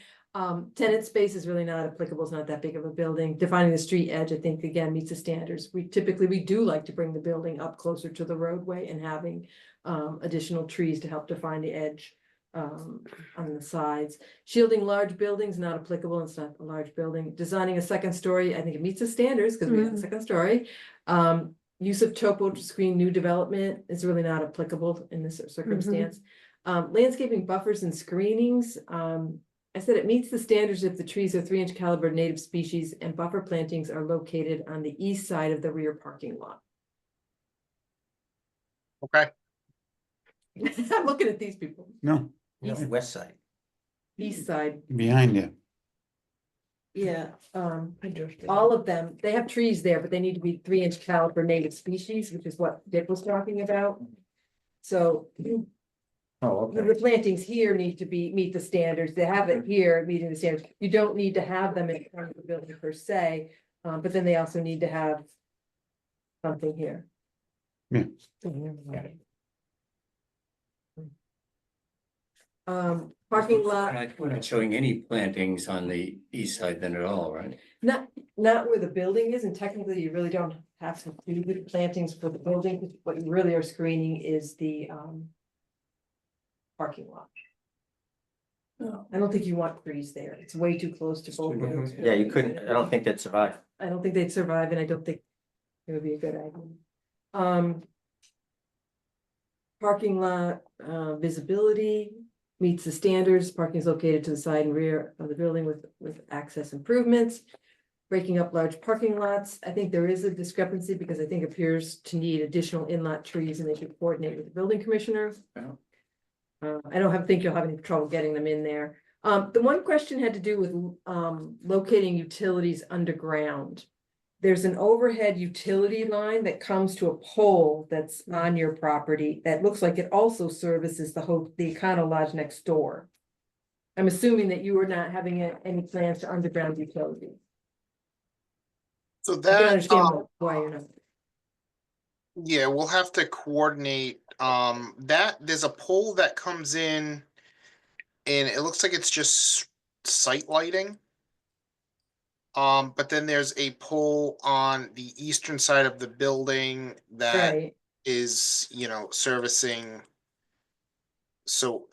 Tenant space is really not applicable. It's not that big of a building. Defining the street edge, I think, again, meets the standards. We do like to bring the building up closer to the roadway and having additional trees to help define the edge on the sides. Shielding large buildings, not applicable. It's not a large building. Designing a second story, I think it meets the standards because we have a second story. Use of topo to screen new development is really not applicable in this circumstance. Landscaping buffers and screenings, I said it meets the standards if the trees are 3-inch caliber native species and buffer plantings are located on the east side of the rear parking lot. Okay, I'm looking at these people. No, No, East- west side. East side, Behind there. yeah, all of them, they have trees there, but they need to be 3-inch caliber native species, which is what Dick was talking about. So Oh, the okay. plantings here need to meet the standards, they have it here meeting the standards, you don't need to have them in front of the building per se. But then they also need to have something here. Yeah. Parking lot, We're not showing any plantings on the east side then at all, right? not where the building is, and technically you really don't have to do the plantings for the building, what you really are screening is the parking lot. I don't think you want trees there, it's way too close to both roads. Yeah, you couldn't, I don't think that'd survive. I don't think they'd survive, and I don't think it would be a good idea. Parking lot, visibility meets the standards, parking is located to the side and rear of the building with access improvements. Breaking up large parking lots, I think there is a discrepancy because I think it appears to need additional in-lot trees and they should coordinate with the building commissioner. I don't think you'll have any trouble getting them in there. The one question had to do with locating utilities underground. There's an overhead utility line that comes to a pole that's on your property that looks like it also services the Econo Lodge next door. I'm assuming that you are not having any plans to underground utilities. So I can that, understand why you're not. yeah, we'll have to coordinate, that, there's a pole that comes in. And it looks like it's just site lighting. But then there's a pole on the eastern side of the building that Right, is, servicing. So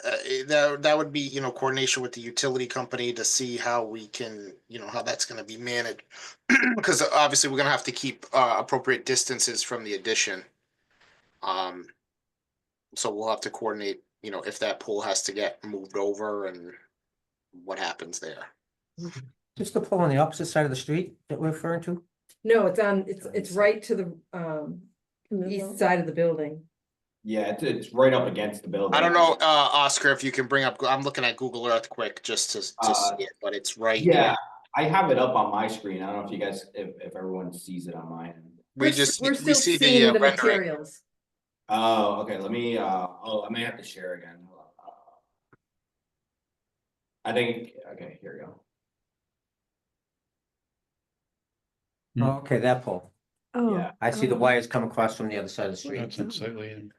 that would be, coordination with the utility company to see how we can, how that's gonna be managed. Because obviously we're gonna have to keep appropriate distances from the addition. So we'll have to coordinate, if that pole has to get moved over and what happens there. Just the pole on the opposite side of the street that we're referring to? no, it's right to the east side of the building. Yeah, it's right up against the building. I don't know, Oscar, if you can bring up, I'm looking at Google Earth quick just to see it, but it's right. Yeah, I have it up on my screen. I don't know if you guys, if everyone sees it on my end. We We're we still see seeing the rendering. materials. Oh, okay, let me, I may have to share again. Hold on. I think, okay, here we go. Oh, okay, that pole. Oh. Yeah. I see the wires come across from the other side of the street. That's unsightly.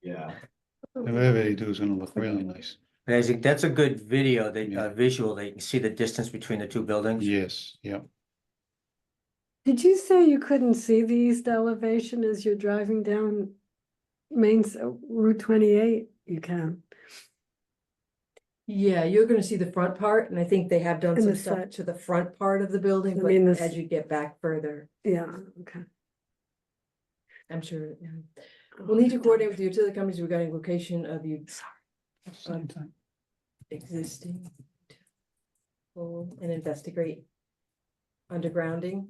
Yeah. Whatever they do is gonna look really nice. And I think that's a good video, Yeah. visual, that you can see the distance between the two buildings. Yes, yeah. Did you say you couldn't see the east elevation as you're driving down Route 28? You can. Yeah, you're gonna see the front part, and I think they have done And some the stuff side. to the front part of the building, I but mean, this- as you get back further, Yeah, okay. I'm sure. Yeah. We'll need to coordinate with the utility companies regarding location of existing pole and investigate undergrounding.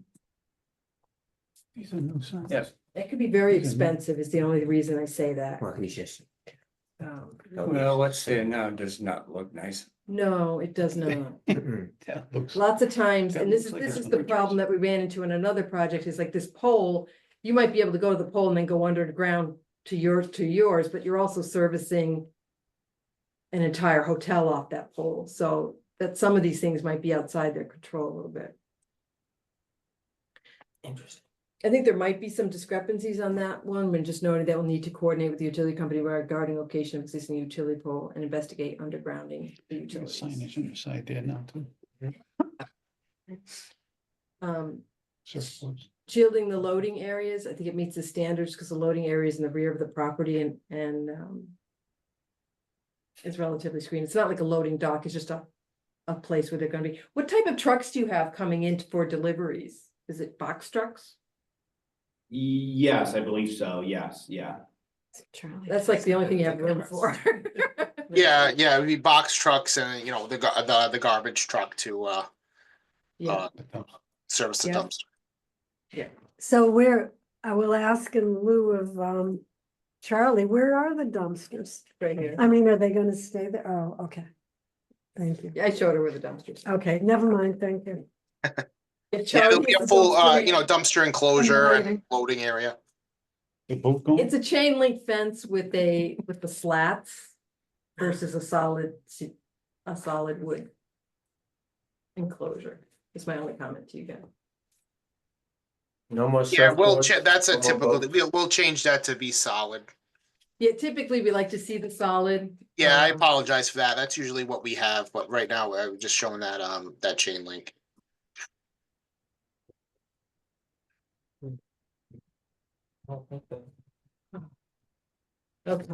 These are new signs. Yes. It could be very These are new. expensive is the only reason I say that. Well, he's just. Well, what's there now does not look nice. No, it does not. That looks. Lots of times, That and this looks is, like this it's is the pictures. problem that we ran into in another project, is like this pole. You might be able to go to the pole and then go underground to yours, but you're also servicing an entire hotel off that pole, so that some of these things might be outside their control a little bit. Interesting. I think there might be some discrepancies on that one, when just noting that we'll need to coordinate with the utility company regarding location of existing utility pole and investigate undergrounding the utilities. Signage on the side there now too. Surfboards. Shielding the loading areas, I think it meets the standards because the loading area is in the rear of the property and it's relatively screened. It's not like a loading dock, it's just a place where they're gonna be. What type of trucks do you have coming in for deliveries? Is it box trucks? Yes, I believe so. Yes, yeah. That's like the only thing you have room for. Yeah, it would be box trucks and, the garbage truck to, Yeah, service the Yeah. dumpster. So I will ask in lieu of Charlie, where are the dumpsters? Right here. I mean, are they gonna stay there? Oh, okay. Thank you. Yeah, I showed her where the dumpsters. Okay, never mind, thank you. If Yeah, Charlie it'll be gets a the full, dumpster- dumpster enclosure and lighting. loading area. They're both going? It's a chain link fence with the slats versus a solid wood enclosure. Is my only comment to you guys. No more. Yeah, surfboards, that's a no more typical, boats. we'll change that to be solid. Yeah, typically we like to see the solid. Yeah, I um, apologize for that. That's usually what we have, but right now I'm just showing that, that chain link. Okay,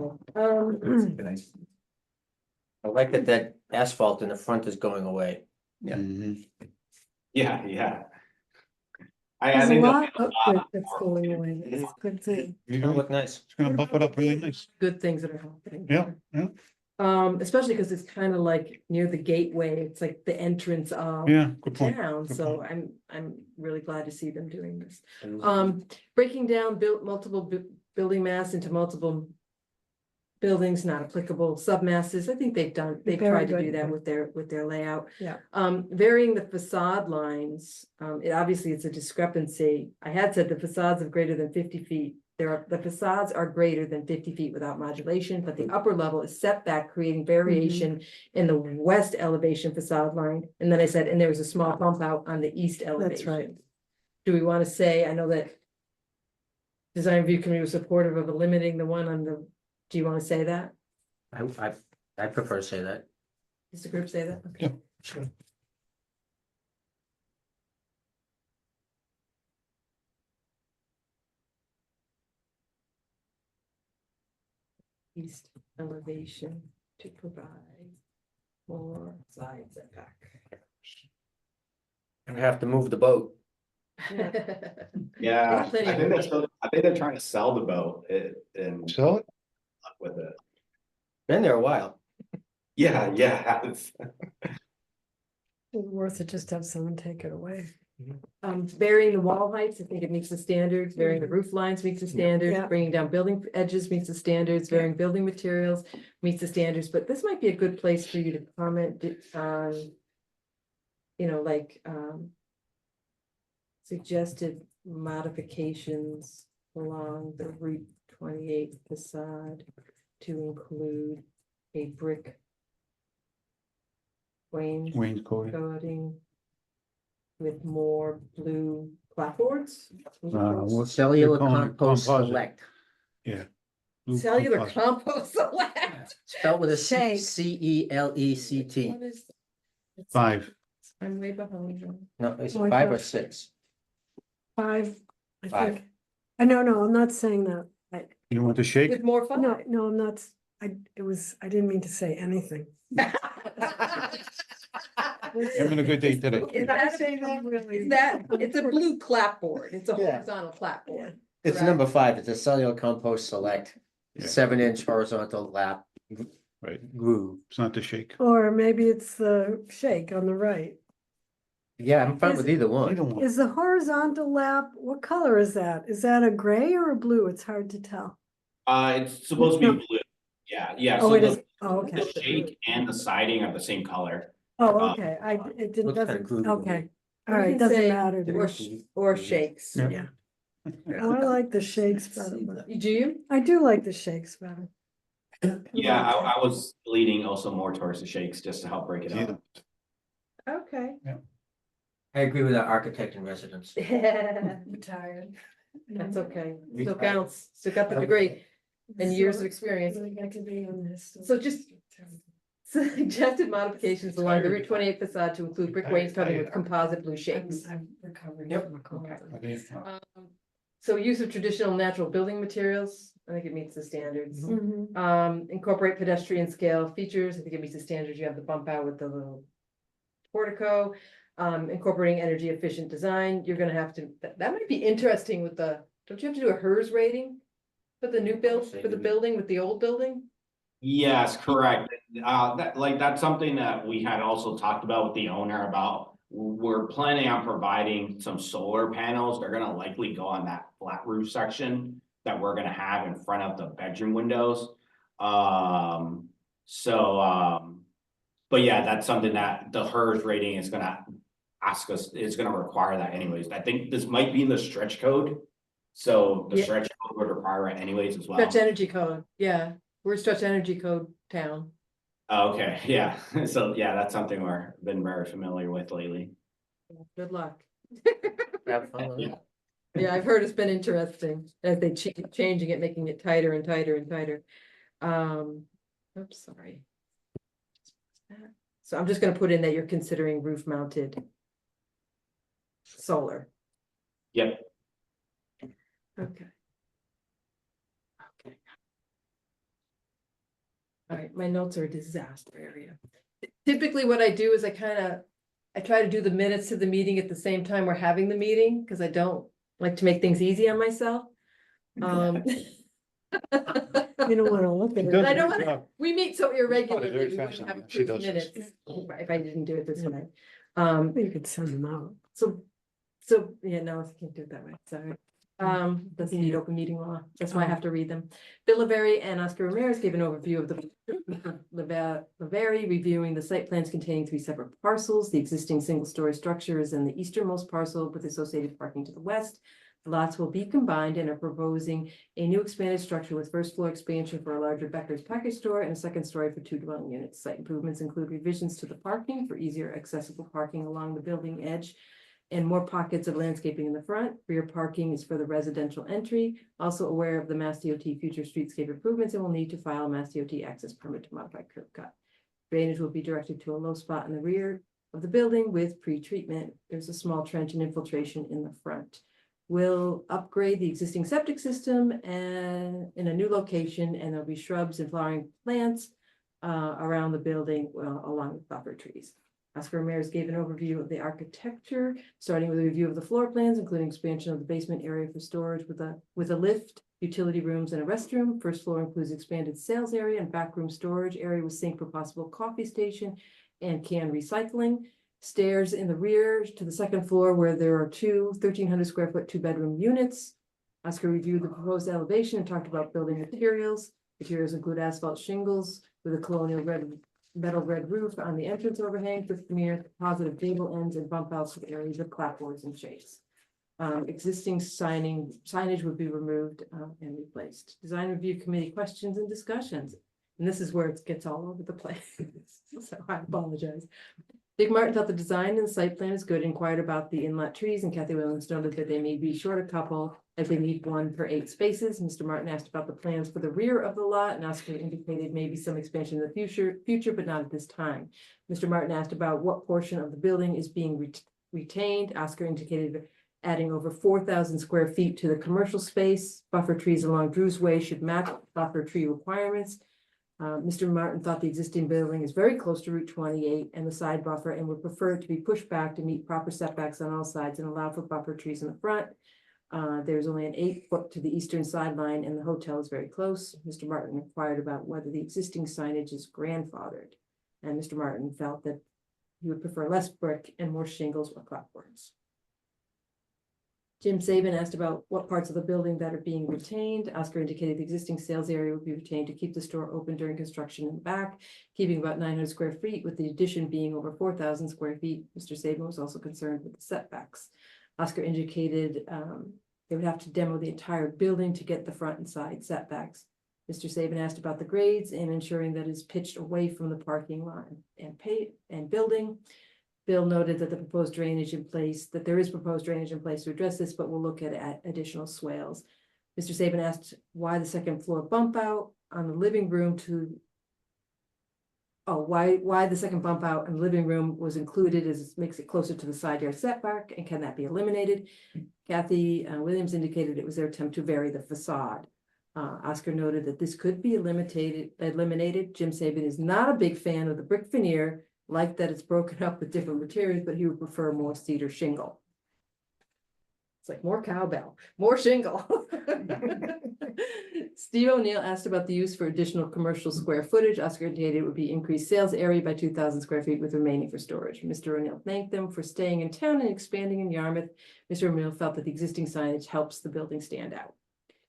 I like that asphalt in the front is going away. Yeah. Mhm. Yeah, yeah. I There's a think lot there'll of be a good lot that's more. going away. It's a good thing. It's gonna look nice. It's gonna buff it up really nice. good things that are happening. Yeah, yeah, Especially because it's kind of like near the gateway, it's like the entrance of yeah, good point. town, good so point. I'm really glad to see them doing this. And Breaking down multiple building mass into multiple buildings, not applicable, submasses, I think they've Very tried to good. do that with their layout. Yeah. Varying the facade lines, obviously it's a discrepancy. I had said the facades of greater than 50 feet. The facades are greater than 50 feet without modulation, but the upper level is setback, creating variation in the west elevation facade line. And then I said, and there was a small bump out on the east elevation. That's right. Do we want to say, I know that design review committee was supportive of eliminating the one on the, do you want to say that? I prefer to say that. Does the group say that? Yeah. Okay. Sure. East elevation to provide more side setback. I have to move the boat. Yeah, Plenty I of think they're room. still, I think they're trying to sell the boat and Sell it? with it. Been there a while. Yeah, yeah. It's worth it just to have someone take it away. Varying the wall heights, I think it meets the standards, varying the roof lines meets the standards, Yeah. bringing down building edges meets the standards, varying building materials meets the standards, but this might be a good place for you to comment on. You know, like, suggested modifications along the Route 28 facade to include a brick Wayne's Code. coating with more blue clapboards. What's Cellular calling it? compost Composite. select. Blue Cellular composite. compost select. Spelled with a Shake. CELECT. What is- 5. I'm way behind you. No, it's Oh, I 5 or thought- 6. 5, I 5. think. No, I'm not saying that. You want to shake? With more fun. No, I'm not. I didn't mean to say anything. Having a good day today. Is that, really. is that, it's a blue clapboard, it's a Yeah. horizontal clapboard. It's Correct. number 5. It's a cellular compost select. Yeah. 7-inch horizontal lap Right, groove. it's not the shake. Or maybe it's the shake on the right. Yeah, I'm fine with either one. Either one. Is the horizontal lap, what color is that? Is that a gray or a blue? It's hard to tell. It's supposed to be blue. Yeah. Oh, So it is. the Oh, okay. shake and the siding are the same color. Oh, okay. It didn't, Looks kinda doesn't, groovy. okay. All We right, can doesn't say matter to Or, me. or shakes. Yeah. Yeah. Oh, I like the shakes better. but- Do you? I do like the shakes better. Yeah, I was leaning also more towards the shakes just to help break it Either. up. Okay. I agree with our architect in residence. I'm tired. That's okay, still counts, still got the degree and years of experience. I got to be on this. So just- Suggested modifications along the Route 28 facade to include brick wainscoting with composite blue shakes. I'm recovering Yep. from a cold. Okay. So use of traditional natural building materials, I think it meets the standards. Mhm. Incorporate pedestrian scale features, I think it meets the standards, you have the bump out with the little portico. Incorporating energy efficient design, you're gonna have to, that might be interesting with the, don't you have to do a HERS rating? For the new build, for the building with the old building? Yes, correct. That's something that we had also talked about with the owner about. We're planning on providing some solar panels. They're gonna likely go on that flat roof section. that we're gonna have in front of the bedroom windows. But yeah, that's something that the HERS rating is gonna ask us, is gonna require that anyways. I think this might be in the stretch code. So the Yeah. stretch code would require it anyways as well. Stretch energy code, yeah, we're a stretch energy code town. Okay, yeah, so yeah, that's something we're been very familiar with lately. Good luck. Have fun with it. Yeah, I've heard it's been interesting as they keep changing it, making it tighter and tighter and tighter. Oops, sorry. So I'm just gonna put in that you're considering roof mounted solar. Yep, Okay. Okay. All right, my notes are a disaster area. Typically, what I do is I try to do the minutes to the meeting at the same time we're having the meeting, because I don't like to make things easy on myself. You don't wanna look at She it. does I a don't good wanna- job. We meet so irregularly, very we fast wouldn't on have that. She approved does this. minutes if I didn't do it this way. You could send them out. So, yeah, no, I can't do it that way, sorry. Doesn't need open meeting law, that's why I have to read them. Bill Laveri and Oscar Ramirez gave an overview of the Laveri reviewing the site plans containing 3 separate parcels. The existing single-story structure is in the easternmost parcel with associated parking to the west. The lots will be combined and are proposing a new expanded structure with first floor expansion for a larger Becker's package store and a second story for 2 dwelling units. Site improvements include revisions to the parking for easier accessible parking along the building edge and more pockets of landscaping in the front. Rear parking is for the residential entry. Also aware of the Mass DOT future streetscape improvements and will need to file a Mass DOT access permit to modify curb cut. Drainage will be directed to a low spot in the rear of the building with pre-treatment. There's a small trench and infiltration in the front. We'll upgrade the existing septic system and in a new location, and there'll be shrubs and flowering plants around the building along with buffer trees. Oscar Ramirez gave an overview of the architecture, starting with a review of the floor plans, including expansion of the basement area for storage with a lift, utility rooms, and a restroom. First floor includes expanded sales area and backroom storage area with sink for possible coffee station and can recycling. Stairs in the rear to the second floor where there are 2 1,300 square foot 2-bedroom units. Oscar reviewed the proposed elevation and talked about building materials. Materials include asphalt shingles with a colonial metal red roof on the entrance overhang for premier positive gable ends and bump outs with areas of clapboards and shades. Existing signage would be removed and replaced. Design review committee questions and discussions. And this is where it gets all over the place. So I apologize. Dick Martin thought the design and the site plan is good, inquired about the inlet trees, and Kathy Williams noted that they may be short a couple as they need 1 per 8 spaces. Mr. Martin asked about the plans for the rear of the lot, and Oscar indicated maybe some expansion in the future, but not at this time. Mr. Martin asked about what portion of the building is being retained. Oscar indicated adding over 4,000 square feet to the commercial space. Buffer trees along Drew's Way should match buffer tree requirements. Mr. Martin thought the existing building is very close to Route 28 and the side buffer and would prefer it to be pushed back to meet proper setbacks on all sides and allow for buffer trees in the front. There's only an 8-foot to the eastern sideline and the hotel is very close. Mr. Martin inquired about whether the existing signage is grandfathered. And Mr. Martin felt that he would prefer less brick and more shingles or clapboards. Jim Saban asked about what parts of the building that are being retained. Oscar indicated the existing sales area would be retained to keep the store open during construction in the back, keeping about 900 square feet, with the addition being over 4,000 square feet. Mr. Saban was also concerned with the setbacks. Oscar indicated they would have to demo the entire building to get the front and side setbacks. Mr. Saban asked about the grades and ensuring that it's pitched away from the parking lot and building. Bill noted that there is proposed drainage in place to address this, but we'll look at additional swales. Mr. Saban asked why the second floor bump out on the living room why the second bump out in the living room was included as it makes it closer to the side yard setback, and can that be eliminated? Kathy Williams indicated it was their attempt to vary the facade. Oscar noted that this could be eliminated. Jim Saban is not a big fan of the brick veneer, like that it's broken up with different materials, but he would prefer more cedar shingle. It's like more cowbell, more shingle. Steve O'Neill asked about the use for additional commercial square footage. Oscar indicated it would be increased sales area by 2,000 square feet with remaining for storage. Mr. O'Neill thanked them for staying in town and expanding in Yarmouth. Mr. O'Neill felt that the existing signage helps the building stand out.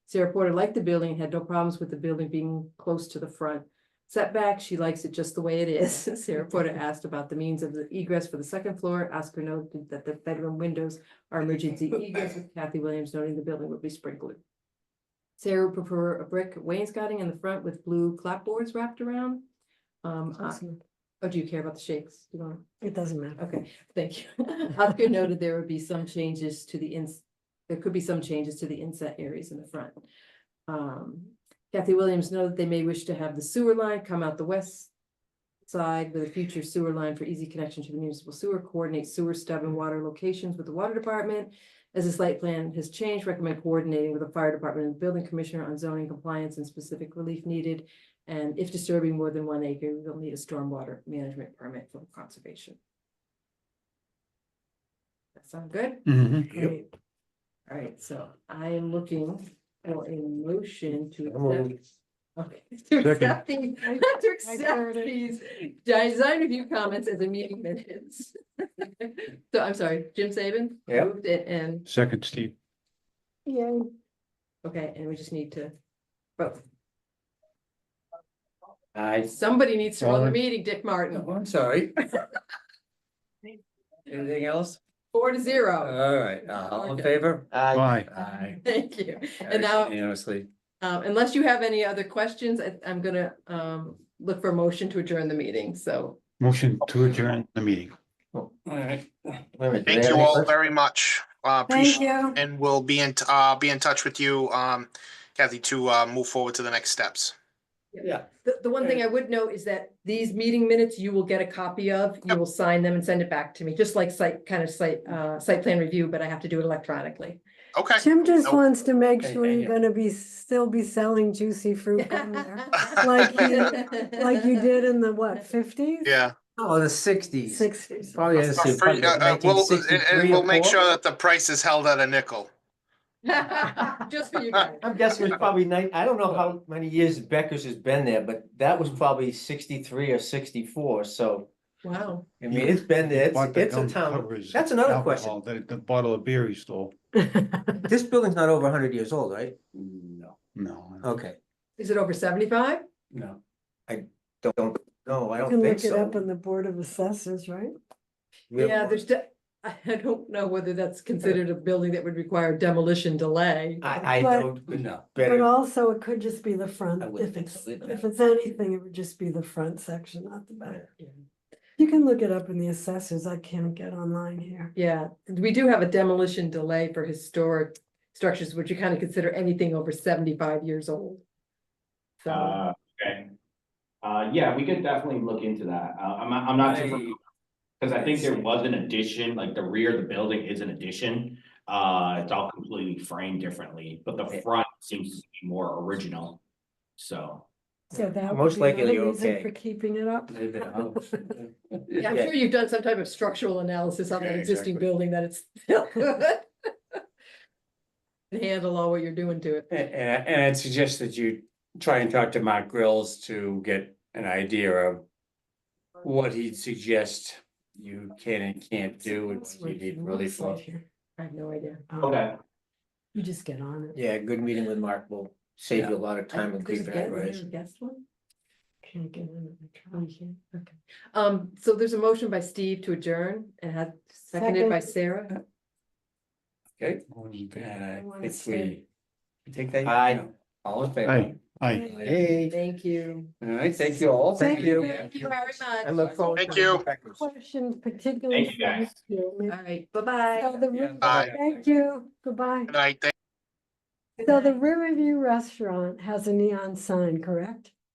Sarah Porter liked the building, and had no problems with the building being close to the front setback. She likes it just the way it is. Sarah Porter asked about the means of the egress for the second floor. Oscar noted that the bedroom windows are emergency egress, with Kathy Williams noting the building would be sprinkled. Sarah would prefer a brick wainscoting in the front with blue clapboards wrapped around. Oh, do you care about the shakes? You don't? It doesn't matter. Okay, thank you. Oscar noted there would be some changes to the there could be some changes to the inset areas in the front. Kathy Williams noted they may wish to have the sewer line come out the west side with a future sewer line for easy connection to the municipal sewer, coordinate sewer stub and water locations with the water department. As the site plan has changed, recommend coordinating with the fire department and building commissioner on zoning compliance and specific relief needed. And if disturbing more than 1 acre, we'll need a stormwater management permit for conservation. That sound good? Mhm. Great. All right, so I am looking for a motion to So moved. accept. Okay, to accept Second. these design review comments as a meeting minutes. So I'm sorry, Jim Saban? Yep. Moved it and, Second, Steve. Yay. okay, and we just need to vote. I, Somebody needs to run the Aye. meeting, Dick Martin. oh, I'm sorry. Anything else? 4-0. All right, all in favor? Bye. Aye. Thank you. And Carries now, Unanimously. unless you have any other questions, I'm gonna look for a motion to adjourn the meeting, so. Motion to adjourn the meeting. All right. Thank you all very much. Thank Appreciate you. and we'll be in touch with you, Kathy, to move forward to the next steps. Yeah. The one thing I would note is that these meeting minutes, you will get a copy of, you will sign them and send it back to me, just like site plan review, but I have to do it electronically. Okay. Jim just Nope. wants to make Hey, sure hey, you're gonna still be selling juicy fruit down there, like you did in the what, 50s? Yeah. Oh, the sixties. 60s. Probably has to say Free- probably We'll, 1963 and we'll or make four. sure that the price is held at a nickel. Just for you guys. I'm guessing it's probably I don't know how many years Becker's has been there, but that was probably 63 or 64, so, Wow. I mean, it's been there, Bought the it's a gum town. covers That's another alcohol, question. The bottle of beer he stole. This building's not over 100 years old, right? No, No. Okay, Is it over 75? no. don't, no, I You don't can think look it up so. on the Board of Assessors, right? Yeah, I don't know whether that's considered a building that would require demolition delay. I But- don't, No. But better, also it could just be the front, I wouldn't if think it's, so either. if it's anything, it would just be the front section, not the back. Yeah. You can look it up in the assessors, I can't get online here. Yeah, we do have a demolition delay for historic structures, which you kind of consider anything over 75 years old. So, Okay. Yeah, we could definitely look into that. I'm not too, because I think there was an addition, like the rear of the building is an addition. It's all completely framed differently, but the front seems to be more original. So, So that Most would be likely another you're reason okay. for keeping it up. Leave it out. yeah, I'm Yeah. sure you've done some type of structural analysis on that Yeah, existing exactly. building that it's still good. And handle all what you're doing to it. And I'd suggest that you try and talk to Mark Grills to get an idea of what he'd suggest you can and can't do and what you need really for. I have no idea. okay, You just get on it. yeah, good meeting with Mark will save you a lot of I time think and there's a keep it guest- right. is there a guest one? Can't get in it. Oh, you can't? Okay. So there's a motion by Steve to adjourn and had seconded by Sarah. Okay, Aye. and I I wanna think stay. we take that. Aye. All in favor? Aye. Hey, Thank you. All right, thank you all. Thank you. Thank you very I much. look forward. Thank to you. Becker's. Question particularly. Thank you, for guys. you. All right, bye-bye. So the Yeah. Bye. Thank you, goodbye. Good night. So the Riverview Restaurant has a neon sign, correct?